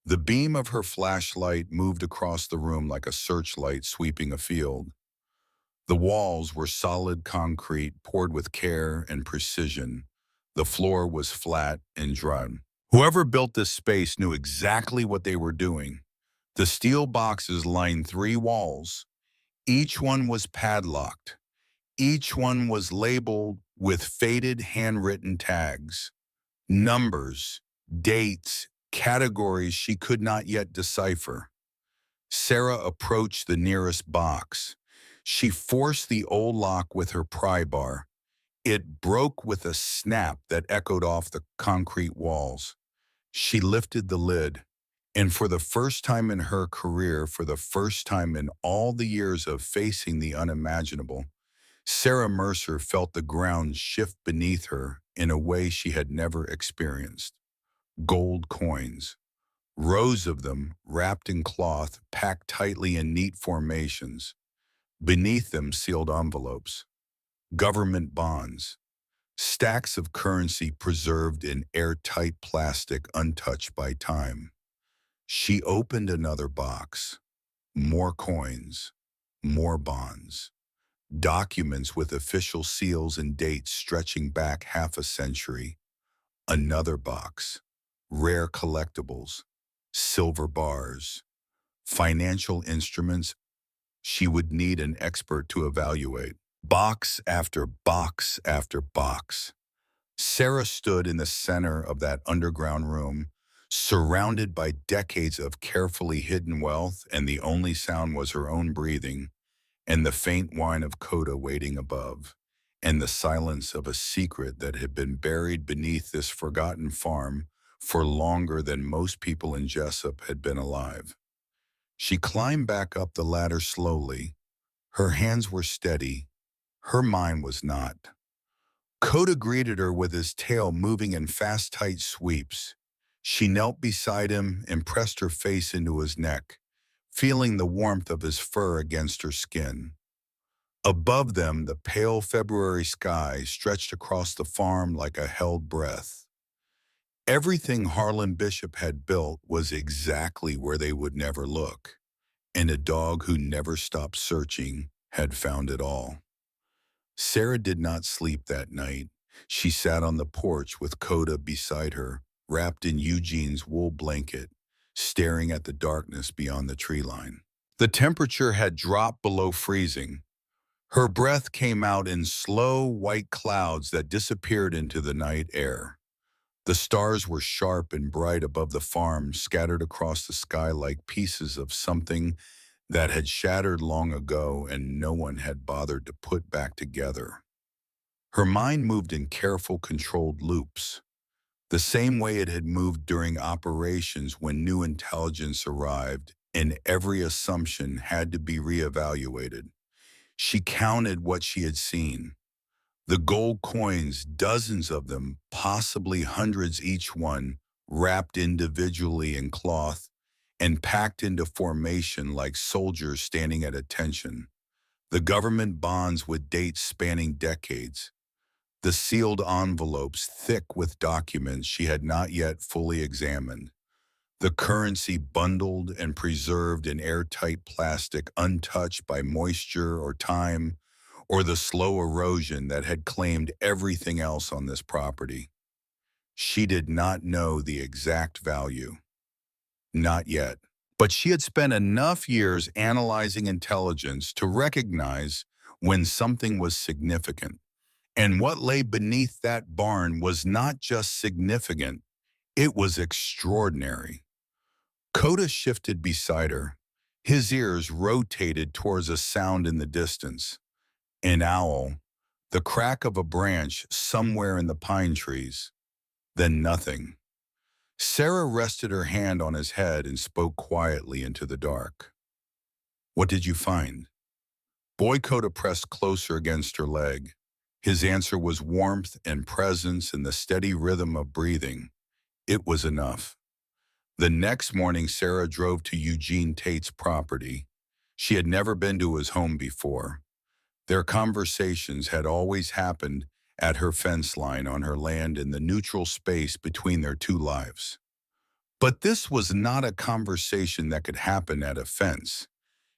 The beam of her flashlight moved across the room like a searchlight sweeping a field. The walls were solid concrete, poured with care and precision. The floor was flat and dry. Whoever built this space knew exactly what they were doing. The steel boxes lined 3 walls. Each one was padlocked. Each one was labeled with faded handwritten tags, numbers, dates, categories she could not yet decipher. Sarah approached the nearest box. She forced the old lock with her pry bar. It broke with a snap that echoed off the concrete walls. She lifted the lid, and for the first time in her career, for the first time in all the years of facing the unimaginable, Sarah Mercer felt the ground shift beneath her in a way she had never experienced. Gold coins, rows of them wrapped in cloth, packed tightly in neat formations. Beneath them, sealed envelopes, government bonds, stacks of currency preserved in airtight plastic untouched by time. She opened another box. More coins, more bonds. Documents with official seals and dates stretching back half a century. Another box. Rare collectibles. Silver bars. Financial instruments she would need an expert to evaluate. Box after box after box. Sarah stood in the center of that underground room, surrounded by decades of carefully hidden wealth, and the only sound was her own breathing and the faint whine of Coda waiting above, and the silence of a secret that had been buried beneath this forgotten farm for longer than most people in Jessup had been alive. She climbed back up the ladder slowly. Her hands were steady. Her mind was not. Coda greeted her with his tail moving in fast, tight sweeps. She knelt beside him and pressed her face into his neck, feeling the warmth of his fur against her skin. Above them, the pale February sky stretched across the farm like a held breath. Everything Harlan Bishop had built was exactly where they would never look, and a dog who never stopped searching had found it all. Sarah did not sleep that night. She sat on the porch with Coda beside her, wrapped in Eugene's wool blanket, staring at the darkness beyond the tree line. The temperature had dropped below freezing. Her breath came out in slow, white clouds that disappeared into the night air. The stars were sharp and bright above the farm, scattered across the sky like pieces of something that had shattered long ago and no one had bothered to put back together. Her mind moved in careful, controlled loops, the same way it had moved during operations when new intelligence arrived and every assumption had to be reevaluated. She counted what she had seen. The gold coins, dozens of them, possibly hundreds each one, wrapped individually in cloth and packed into formation like soldiers standing at attention. The government bonds with dates spanning decades. The sealed envelopes thick with documents she had not yet fully examined. The currency bundled and preserved in airtight plastic, untouched by moisture or time, or the slow erosion that had claimed everything else on this property. She did not know the exact value. Not yet. But she had spent enough years analyzing intelligence to recognize when something was significant. And what lay beneath that barn was not just significant, it was extraordinary. Coda shifted beside her. His ears rotated towards a sound in the distance. An owl, the crack of a branch somewhere in the pine trees. Then nothing. Sarah rested her hand on his head and spoke quietly into the dark. "What did you find?" Boy Coda pressed closer against her leg. His answer was warmth and presence and the steady rhythm of breathing. It was enough. The next morning, Sarah drove to Eugene Tate's property. She had never been to his home before. Their conversations had always happened at her fence line on her land in the neutral space between their two lives. But this was not a conversation that could happen at a fence.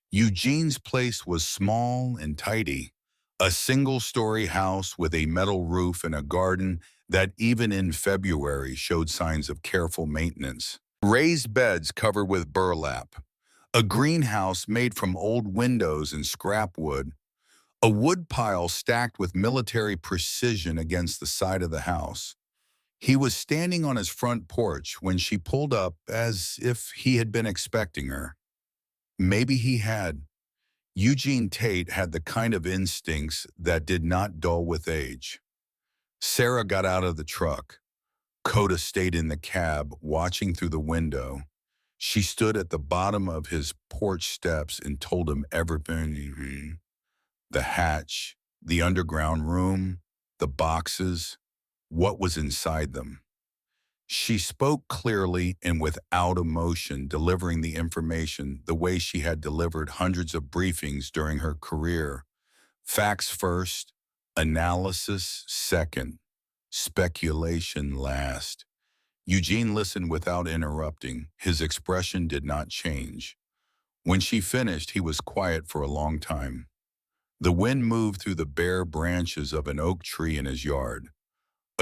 Eugene's place was small and tidy, a single-story house with a metal roof and a garden that even in February showed signs of careful maintenance. Raised beds covered with burlap, a greenhouse made from old windows and scrap wood, a wood pile stacked with military precision against the side of the house. He was standing on his front porch when she pulled up as if he had been expecting her. Maybe he had. Eugene Tate had the kind of instincts that did not dull with age. Sarah got out of the truck. Coda stayed in the cab, watching through the window. She stood at the bottom of his porch steps and told him everything. The hatch, the underground room, the boxes, what was inside them. She spoke clearly and without emotion, delivering the information the way she had delivered hundreds of briefings during her career. Facts first, analysis second, speculation last. Eugene listened without interrupting. His expression did not change. When she finished, he was quiet for a long time. The wind moved through the bare branches of an oak tree in his yard.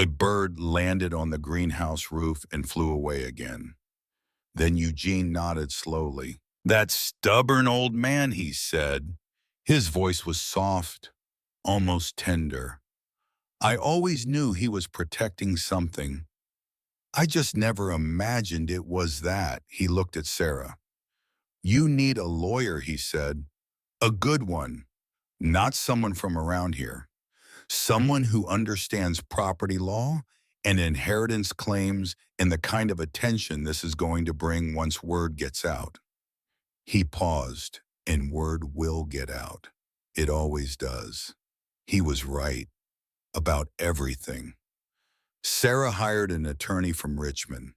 A bird landed on the greenhouse roof and flew away again. Then Eugene nodded slowly. "That stubborn old man," he said. His voice was soft, almost tender. "I always knew he was protecting something. I just never imagined it was that." He looked at Sarah. "You need a lawyer," he said. "A good one, not someone from around here. Someone who understands property law and inheritance claims and the kind of attention this is going to bring once word gets out." He paused, and word will get out. It always does. He was right about everything. Sarah hired an attorney from Richmond,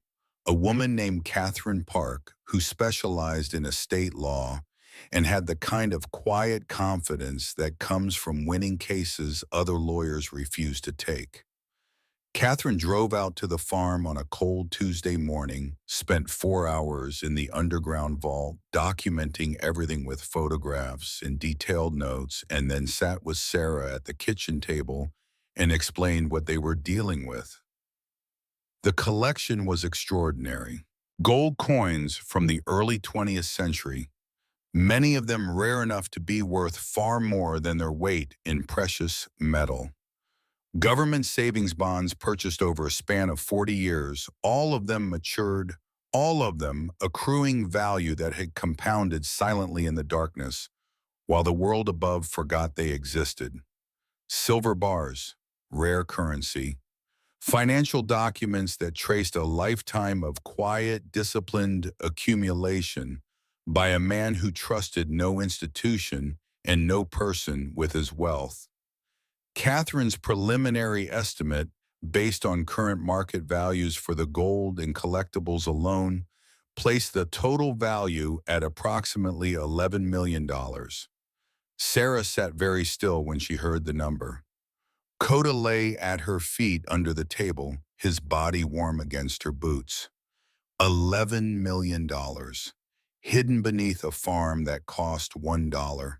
a woman named Catherine Park, who specialized in estate law and had the kind of quiet confidence that comes from winning cases other lawyers refuse to take. Catherine drove out to the farm on a cold Tuesday morning, spent 4 hours in the underground vault, documenting everything with photographs and detailed notes, and then sat with Sarah at the kitchen table and explained what they were dealing with. The collection was extraordinary. Gold coins from the early 20th century, many of them rare enough to be worth far more than their weight in precious metal. Government savings bonds purchased over a span of 40 years, all of them matured, all of them accruing value that had compounded silently in the darkness, while the world above forgot they existed. Silver bars, rare currency, financial documents that traced a lifetime of quiet, disciplined accumulation by a man who trusted no institution and no person with his wealth. Catherine's preliminary estimate, based on current market values for the gold and collectibles alone, placed the total value at approximately $11 million. Sarah sat very still when she heard the number. Coda lay at her feet under the table, his body warm against her boots. $11 million, hidden beneath a farm that cost $1.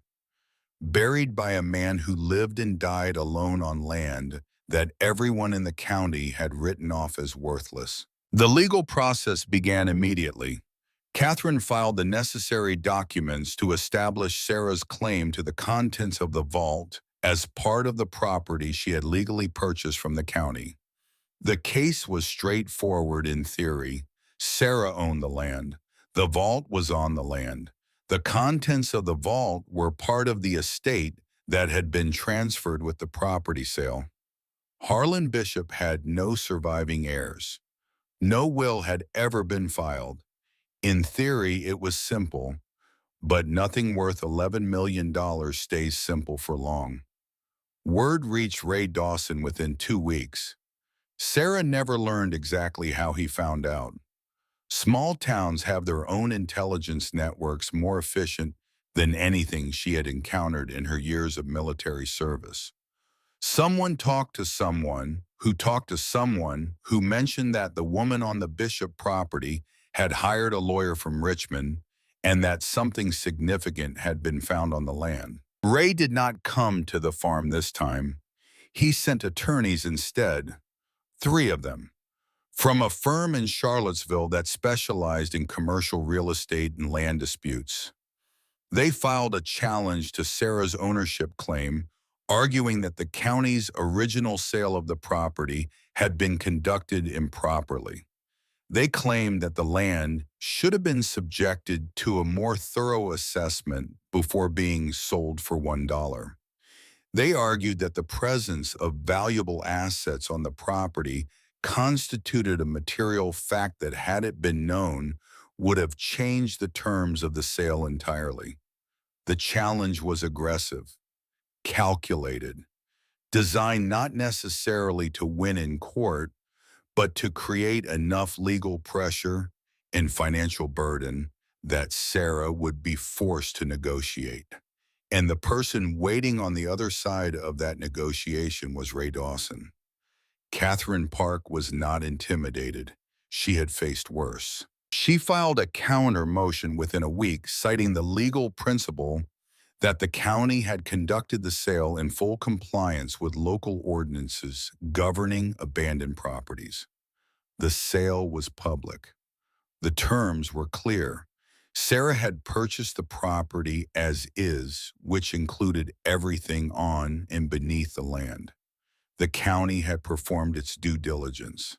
Buried by a man who lived and died alone on land that everyone in the county had written off as worthless. The legal process began immediately. Catherine filed the necessary documents to establish Sarah's claim to the contents of the vault as part of the property she had legally purchased from the county. The case was straightforward in theory. Sarah owned the land. The vault was on the land. The contents of the vault were part of the estate that had been transferred with the property sale. Harlan Bishop had no surviving heirs. No will had ever been filed. In theory, it was simple, but nothing worth $11 million stays simple for long. Word reached Ray Dawson within 2 weeks. Sarah never learned exactly how he found out. Small towns have their own intelligence networks more efficient than anything she had encountered in her years of military service. Someone talked to someone who talked to someone who mentioned that the woman on the Bishop property had hired a lawyer from Richmond and that something significant had been found on the land. Ray did not come to the farm this time. He sent attorneys instead, 3 of them, from a firm in Charlottesville that specialized in commercial real estate and land disputes. They filed a challenge to Sarah's ownership claim, arguing that the county's original sale of the property had been conducted improperly. They claimed that the land should have been subjected to a more thorough assessment before being sold for $1. They argued that the presence of valuable assets on the property constituted a material fact that, had it been known, would have changed the terms of the sale entirely. The challenge was aggressive, calculated, designed not necessarily to win in court, but to create enough legal pressure and financial burden that Sarah would be forced to negotiate. And the person waiting on the other side of that negotiation was Ray Dawson. Catherine Park was not intimidated. She had faced worse. She filed a counter motion within a week, citing the legal principle that the county had conducted the sale in full compliance with local ordinances governing abandoned properties. The sale was public. The terms were clear. Sarah had purchased the property as is, which included everything on and beneath the land. The county had performed its due diligence.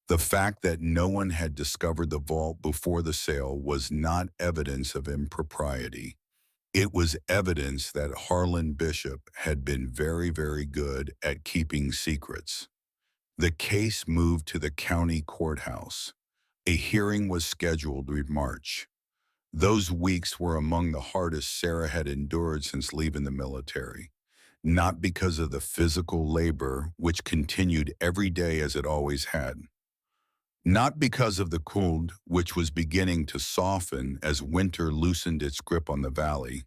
The fact that no one had discovered the vault before the sale was not evidence of impropriety. It was evidence that Harlan Bishop had been very, very good at keeping secrets. The case moved to the county courthouse. A hearing was scheduled in March. Those weeks were among the hardest Sarah had endured since leaving the military. Not because of the physical labor, which continued every day as it always had. Not because of the cold, which was beginning to soften as winter loosened its grip on the valley,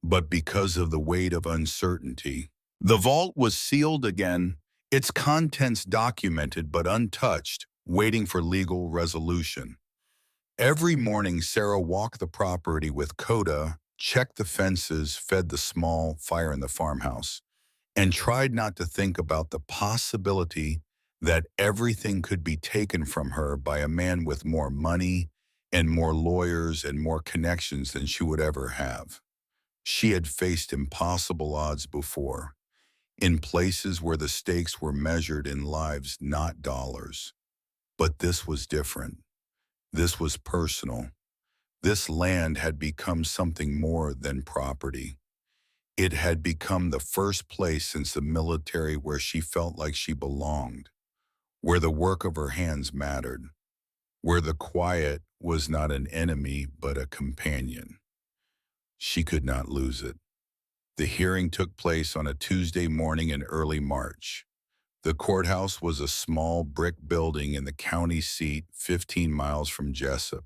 but because of the weight of uncertainty. The vault was sealed again, its contents documented but untouched, waiting for legal resolution. Every morning, Sarah walked the property with Coda, checked the fences, fed the small fire in the farmhouse, and tried not to think about the possibility that everything could be taken from her by a man with more money and more lawyers and more connections than she would ever have. She had faced impossible odds before, in places where the stakes were measured in lives, not dollars. But this was different. This was personal. This land had become something more than property. It had become the first place since the military where she felt like she belonged, where the work of her hands mattered, where the quiet was not an enemy but a companion. She could not lose it. The hearing took place on a Tuesday morning in early March. The courthouse was a small brick building in the county seat 15 miles from Jessup.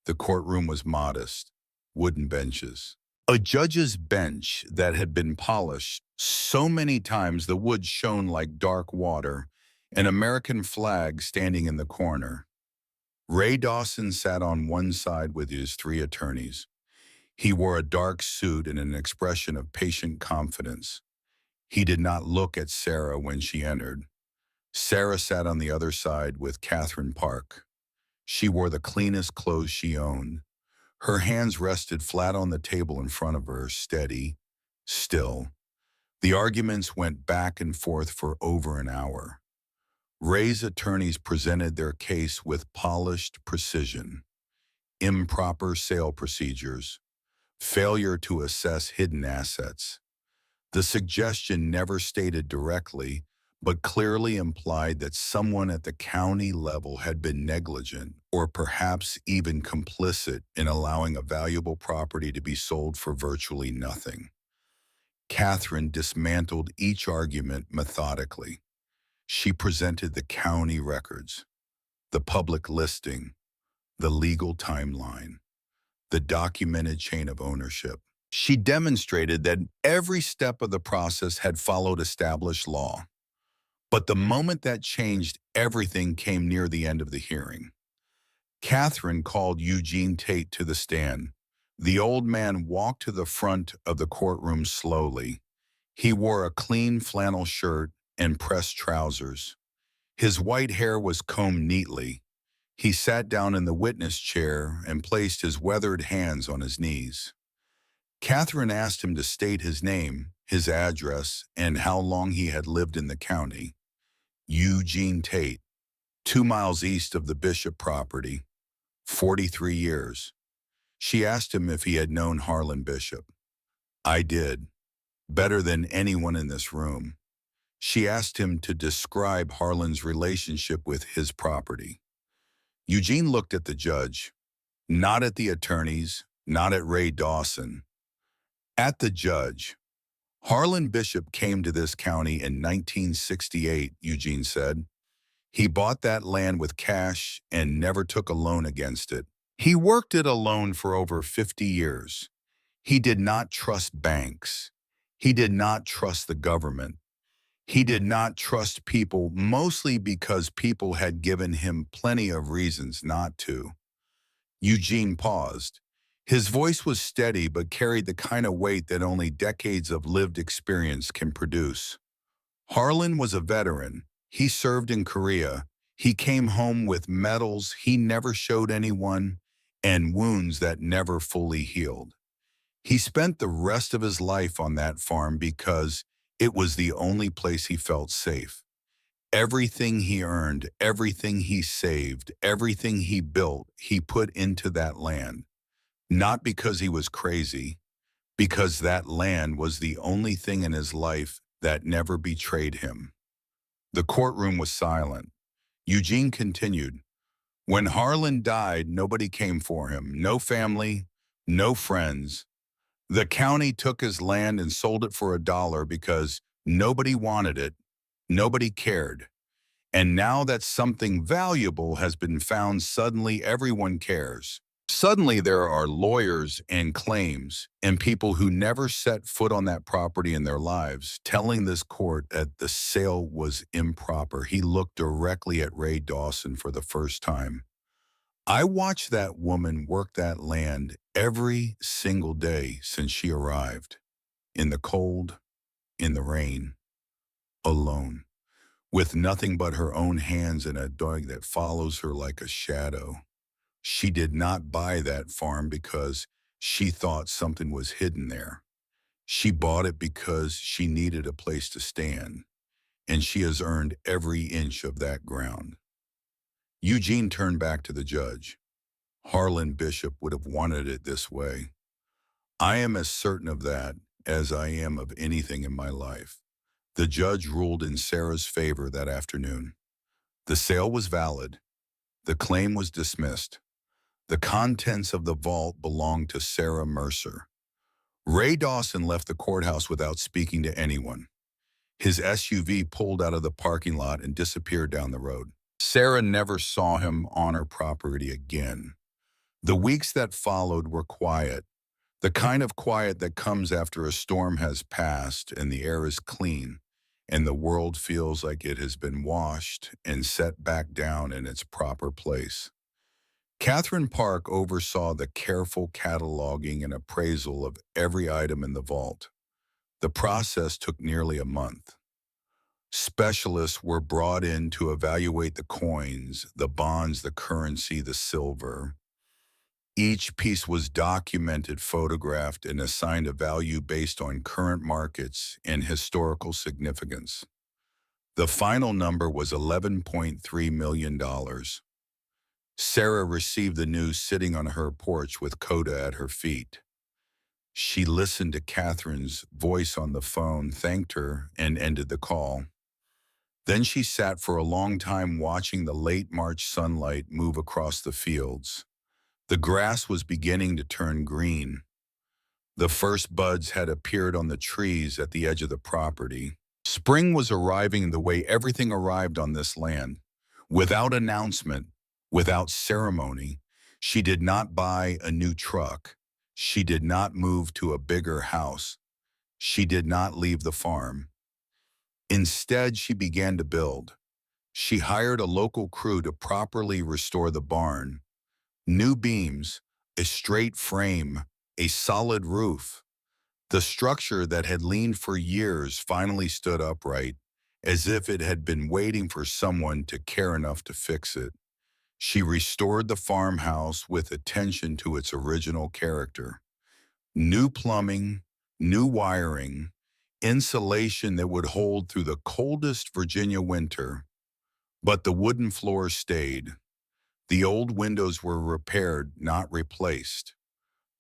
The courtroom was modest, wooden benches. A judge's bench that had been polished so many times the wood shone like dark water, an American flag standing in the corner. Ray Dawson sat on one side with his 3 attorneys. He wore a dark suit and an expression of patient confidence. He did not look at Sarah when she entered. Sarah sat on the other side with Catherine Park. She wore the cleanest clothes she owned. Her hands rested flat on the table in front of her, steady, still. The arguments went back and forth for over an hour. Ray's attorneys presented their case with polished precision. Improper sale procedures, failure to assess hidden assets. The suggestion never stated directly, but clearly implied that someone at the county level had been negligent or perhaps even complicit in allowing a valuable property to be sold for virtually nothing. Catherine dismantled each argument methodically. She presented the county records, the public listing, the legal timeline, the documented chain of ownership. She demonstrated that every step of the process had followed established law. But the moment that changed everything came near the end of the hearing. Catherine called Eugene Tate to the stand. The old man walked to the front of the courtroom slowly. He wore a clean flannel shirt and pressed trousers. His white hair was combed neatly. He sat down in the witness chair and placed his weathered hands on his knees. Catherine asked him to state his name, his address, and how long he had lived in the county. Eugene Tate, 2 miles east of the Bishop property, 43 years. She asked him if he had known Harlan Bishop. I did, better than anyone in this room. She asked him to describe Harlan's relationship with his property. Eugene looked at the judge, not at the attorneys, not at Ray Dawson. At the judge. Harlan Bishop came to this county in 1968, Eugene said. He bought that land with cash and never took a loan against it. He worked it alone for over 50 years. He did not trust banks. He did not trust the government. He did not trust people, mostly because people had given him plenty of reasons not to. Eugene paused. His voice was steady but carried the kind of weight that only decades of lived experience can produce. Harlan was a veteran. He served in Korea. He came home with medals he never showed anyone and wounds that never fully healed. He spent the rest of his life on that farm because it was the only place he felt safe. Everything he earned, everything he saved, everything he built, he put into that land. Not because he was crazy, because that land was the only thing in his life that never betrayed him. The courtroom was silent. Eugene continued, "When Harlan died, nobody came for him. No family, no friends. The county took his land and sold it for $1 because nobody wanted it, nobody cared. And now that something valuable has been found, suddenly everyone cares. Suddenly there are lawyers and claims and people who never set foot on that property in their lives telling this court that the sale was improper." He looked directly at Ray Dawson for the first time. "I watched that woman work that land every single day since she arrived. In the cold, in the rain, alone, with nothing but her own hands and a dog that follows her like a shadow. She did not buy that farm because she thought something was hidden there. She bought it because she needed a place to stand, and she has earned every inch of that ground." Eugene turned back to the judge. "Harlan Bishop would have wanted it this way. I am as certain of that as I am of anything in my life." The judge ruled in Sarah's favor that afternoon. The sale was valid. The claim was dismissed. The contents of the vault belonged to Sarah Mercer. Ray Dawson left the courthouse without speaking to anyone. His SUV pulled out of the parking lot and disappeared down the road. Sarah never saw him on her property again. The weeks that followed were quiet, the kind of quiet that comes after a storm has passed and the air is clean, and the world feels like it has been washed and set back down in its proper place. Catherine Park oversaw the careful cataloging and appraisal of every item in the vault. The process took nearly a month. Specialists were brought in to evaluate the coins, the bonds, the currency, the silver. Each piece was documented, photographed, and assigned a value based on current markets and historical significance. The final number was $11.3 million. Sarah received the news sitting on her porch with Coda at her feet. She listened to Catherine's voice on the phone, thanked her, and ended the call. Then she sat for a long time watching the late March sunlight move across the fields. The grass was beginning to turn green. The first buds had appeared on the trees at the edge of the property. Spring was arriving the way everything arrived on this land. Without announcement, without ceremony, she did not buy a new truck. She did not move to a bigger house. She did not leave the farm. Instead, she began to build. She hired a local crew to properly restore the barn. New beams, a straight frame, a solid roof. The structure that had leaned for years finally stood upright, as if it had been waiting for someone to care enough to fix it. She restored the farmhouse with attention to its original character. New plumbing, new wiring, insulation that would hold through the coldest Virginia winter. But the wooden floor stayed. The old windows were repaired, not replaced.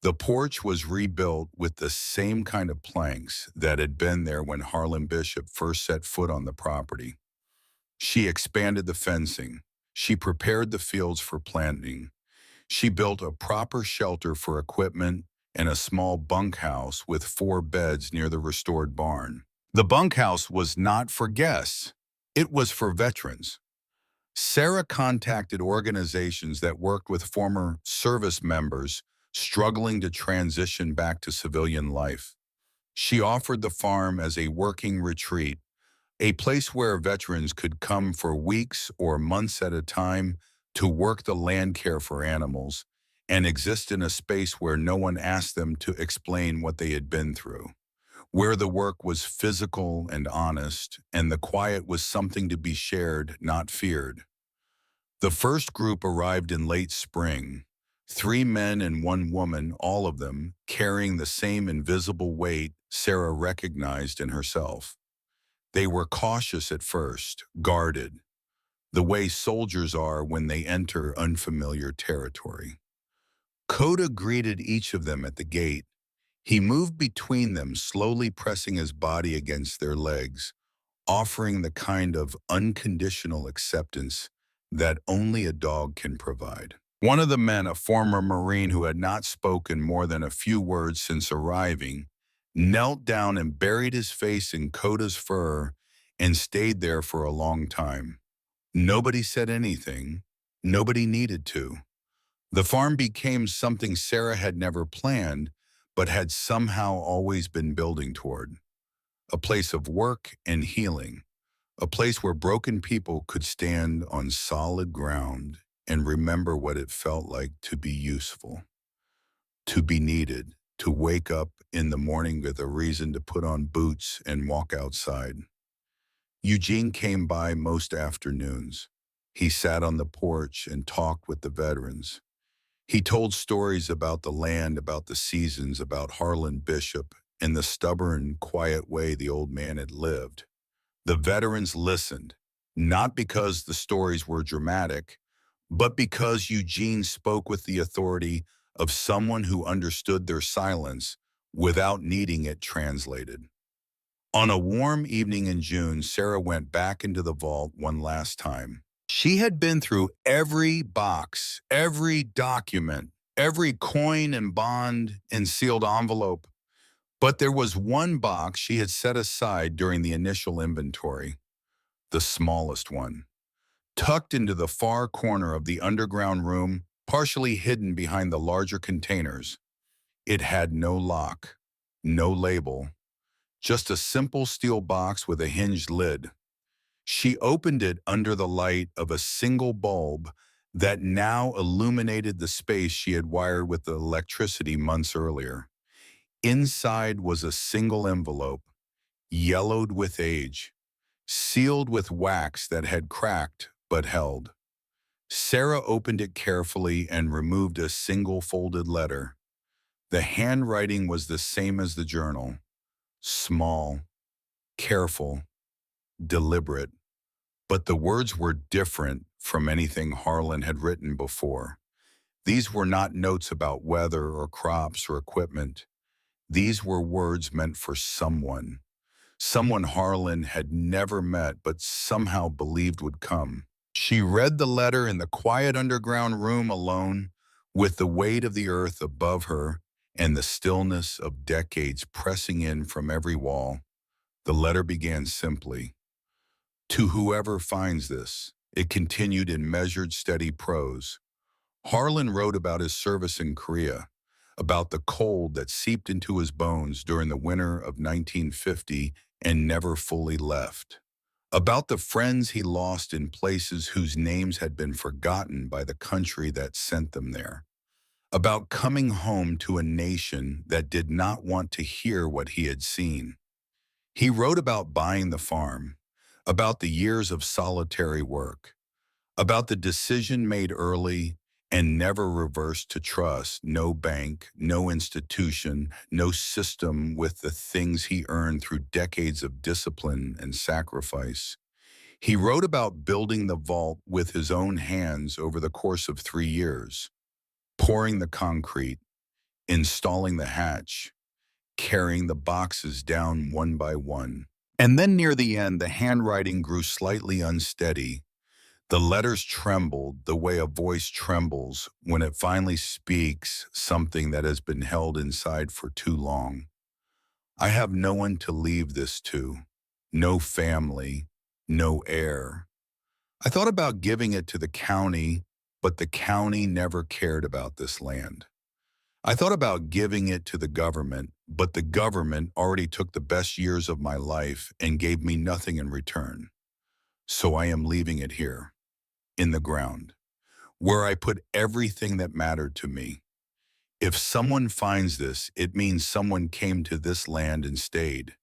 The porch was rebuilt with the same kind of planks that had been there when Harlan Bishop first set foot on the property. She expanded the fencing. She prepared the fields for planting. She built a proper shelter for equipment and a small bunkhouse with 4 beds near the restored barn. The bunkhouse was not for guests. It was for veterans. Sarah contacted organizations that worked with former service members struggling to transition back to civilian life. She offered the farm as a working retreat, a place where veterans could come for weeks or months at a time to work the land, care for animals, and exist in a space where no one asked them to explain what they had been through, where the work was physical and honest, and the quiet was something to be shared, not feared. The first group arrived in late spring, 3 men and 1 woman, all of them carrying the same invisible weight Sarah recognized in herself. They were cautious at first, guarded, the way soldiers are when they enter unfamiliar territory. Coda greeted each of them at the gate. He moved between them, slowly pressing his body against their legs, offering the kind of unconditional acceptance that only a dog can provide. One of the men, a former Marine who had not spoken more than a few words since arriving, knelt down and buried his face in Coda's fur and stayed there for a long time. Nobody said anything. Nobody needed to. The farm became something Sarah had never planned, but had somehow always been building toward. A place of work and healing, a place where broken people could stand on solid ground and remember what it felt like to be useful, to be needed, to wake up in the morning with a reason to put on boots and walk outside. Eugene came by most afternoons. He sat on the porch and talked with the veterans. He told stories about the land, about the seasons, about Harlan Bishop, and the stubborn, quiet way the old man had lived. The veterans listened, not because the stories were dramatic, but because Eugene spoke with the authority of someone who understood their silence without needing it translated. On a warm evening in June, Sarah went back into the vault one last time. She had been through every box, every document, every coin and bond and sealed envelope. But there was one box she had set aside during the initial inventory, the smallest one, tucked into the far corner of the underground room, partially hidden behind the larger containers. It had no lock, no label, just a simple steel box with a hinged lid. She opened it under the light of a single bulb that now illuminated the space she had wired with the electricity months earlier. Inside was a single envelope, yellowed with age, sealed with wax that had cracked but held. Sarah opened it carefully and removed a single folded letter. The handwriting was the same as the journal, small, careful, deliberate, but the words were different from anything Harlan had written before. These were not notes about weather or crops or equipment. These were words meant for someone Harlan had never met but somehow believed would come. She read the letter in the quiet underground room alone, with the weight of the earth above her and the stillness of decades pressing in from every wall. The letter began simply, "To whoever finds this," it continued in measured, steady prose. Harlan wrote about his service in Korea, about the cold that seeped into his bones during the winter of 1950 and never fully left, about the friends he lost in places whose names had been forgotten by the country that sent them there, about coming home to a nation that did not want to hear what he had seen. He wrote about buying the farm, about the years of solitary work, about the decision made early and never reversed to trust no bank, no institution, no system with the things he earned through decades of discipline and sacrifice. He wrote about building the vault with his own hands over the course of 3 years, pouring the concrete, installing the hatch, carrying the boxes down one by one. And then near the end, the handwriting grew slightly unsteady. The letters trembled the way a voice trembles when it finally speaks something that has been held inside for too long. I have no one to leave this to, no family, no heir. I thought about giving it to the county, but the county never cared about this land. I thought about giving it to the government, but the government already took the best years of my life and gave me nothing in return. So I am leaving it here, in the ground, where I put everything that mattered to me. If someone finds this, it means someone came to this land and stayed.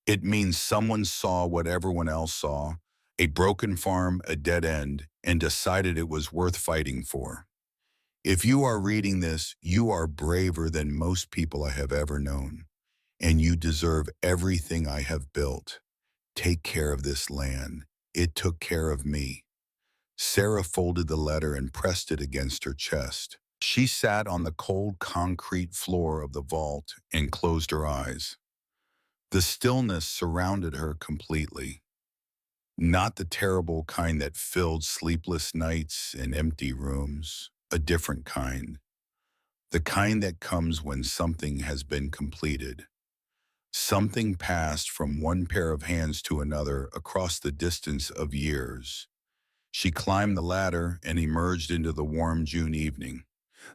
It means someone saw what everyone else saw, a broken farm, a dead end, and decided it was worth fighting for. If you are reading this, you are braver than most people I have ever known, and you deserve everything I have built. Take care of this land. It took care of me. Sarah folded the letter and pressed it against her chest. She sat on the cold concrete floor of the vault and closed her eyes. The stillness surrounded her completely. Not the terrible kind that filled sleepless nights and empty rooms, a different kind. The kind that comes when something has been completed. Something passed from one pair of hands to another across the distance of years. She climbed the ladder and emerged into the warm June evening.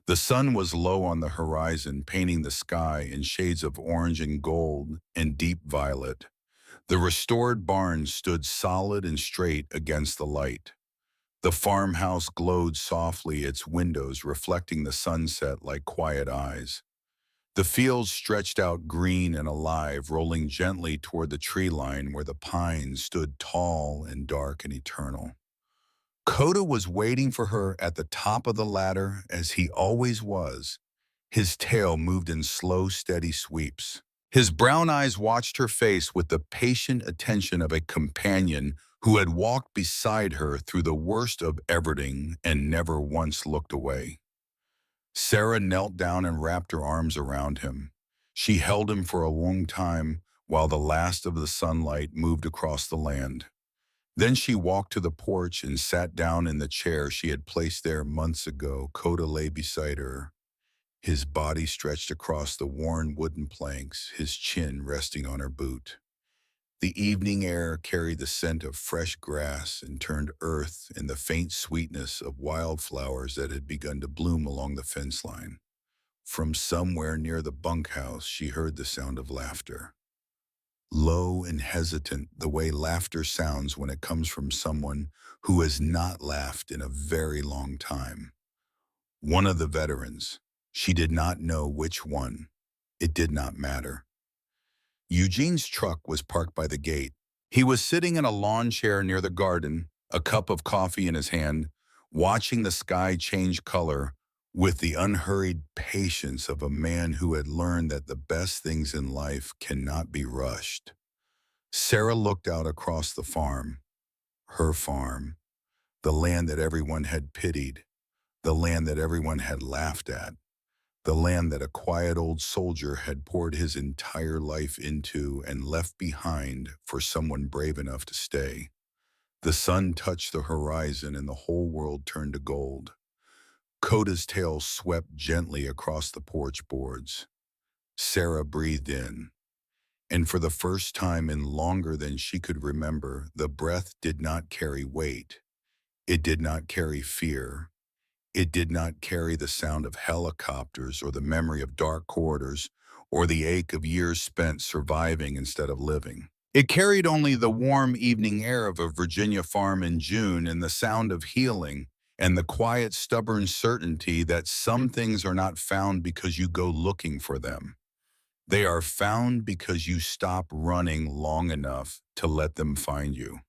The sun was low on the horizon, painting the sky in shades of orange and gold and deep violet. The restored barn stood solid and straight against the light. The farmhouse glowed softly, its windows reflecting the sunset like quiet eyes. The fields stretched out green and alive, rolling gently toward the tree line where the pines stood tall and dark and eternal. Coda was waiting for her at the top of the ladder as he always was. His tail moved in slow, steady sweeps. His brown eyes watched her face with the patient attention of a companion who had walked beside her through the worst of everything and never once looked away. Sarah knelt down and wrapped her arms around him. She held him for a long time while the last of the sunlight moved across the land. Then she walked to the porch and sat down in the chair she had placed there months ago. Coda lay beside her, his body stretched across the worn wooden planks, his chin resting on her boot. The evening air carried the scent of fresh grass and turned earth and the faint sweetness of wildflowers that had begun to bloom along the fence line. From somewhere near the bunkhouse, she heard the sound of laughter. Low and hesitant, the way laughter sounds when it comes from someone who has not laughed in a very long time. One of the veterans. She did not know which one. It did not matter. Eugene's truck was parked by the gate. He was sitting in a lawn chair near the garden, a cup of coffee in his hand, watching the sky change color with the unhurried patience of a man who had learned that the best things in life cannot be rushed. Sarah looked out across the farm, her farm, the land that everyone had pitied, the land that everyone had laughed at, the land that a quiet old soldier had poured his entire life into and left behind for someone brave enough to stay. The sun touched the horizon and the whole world turned to gold. Coda's tail swept gently across the porch boards. Sarah breathed in, and for the first time in longer than she could remember, the breath did not carry weight. It did not carry fear. It did not carry the sound of helicopters or the memory of dark corridors or the ache of years spent surviving instead of living. It carried only the warm evening air of a Virginia farm in June and the sound of healing and the quiet, stubborn certainty that some things are not found because you go looking for them. They are found because you stop running long enough to let them find you.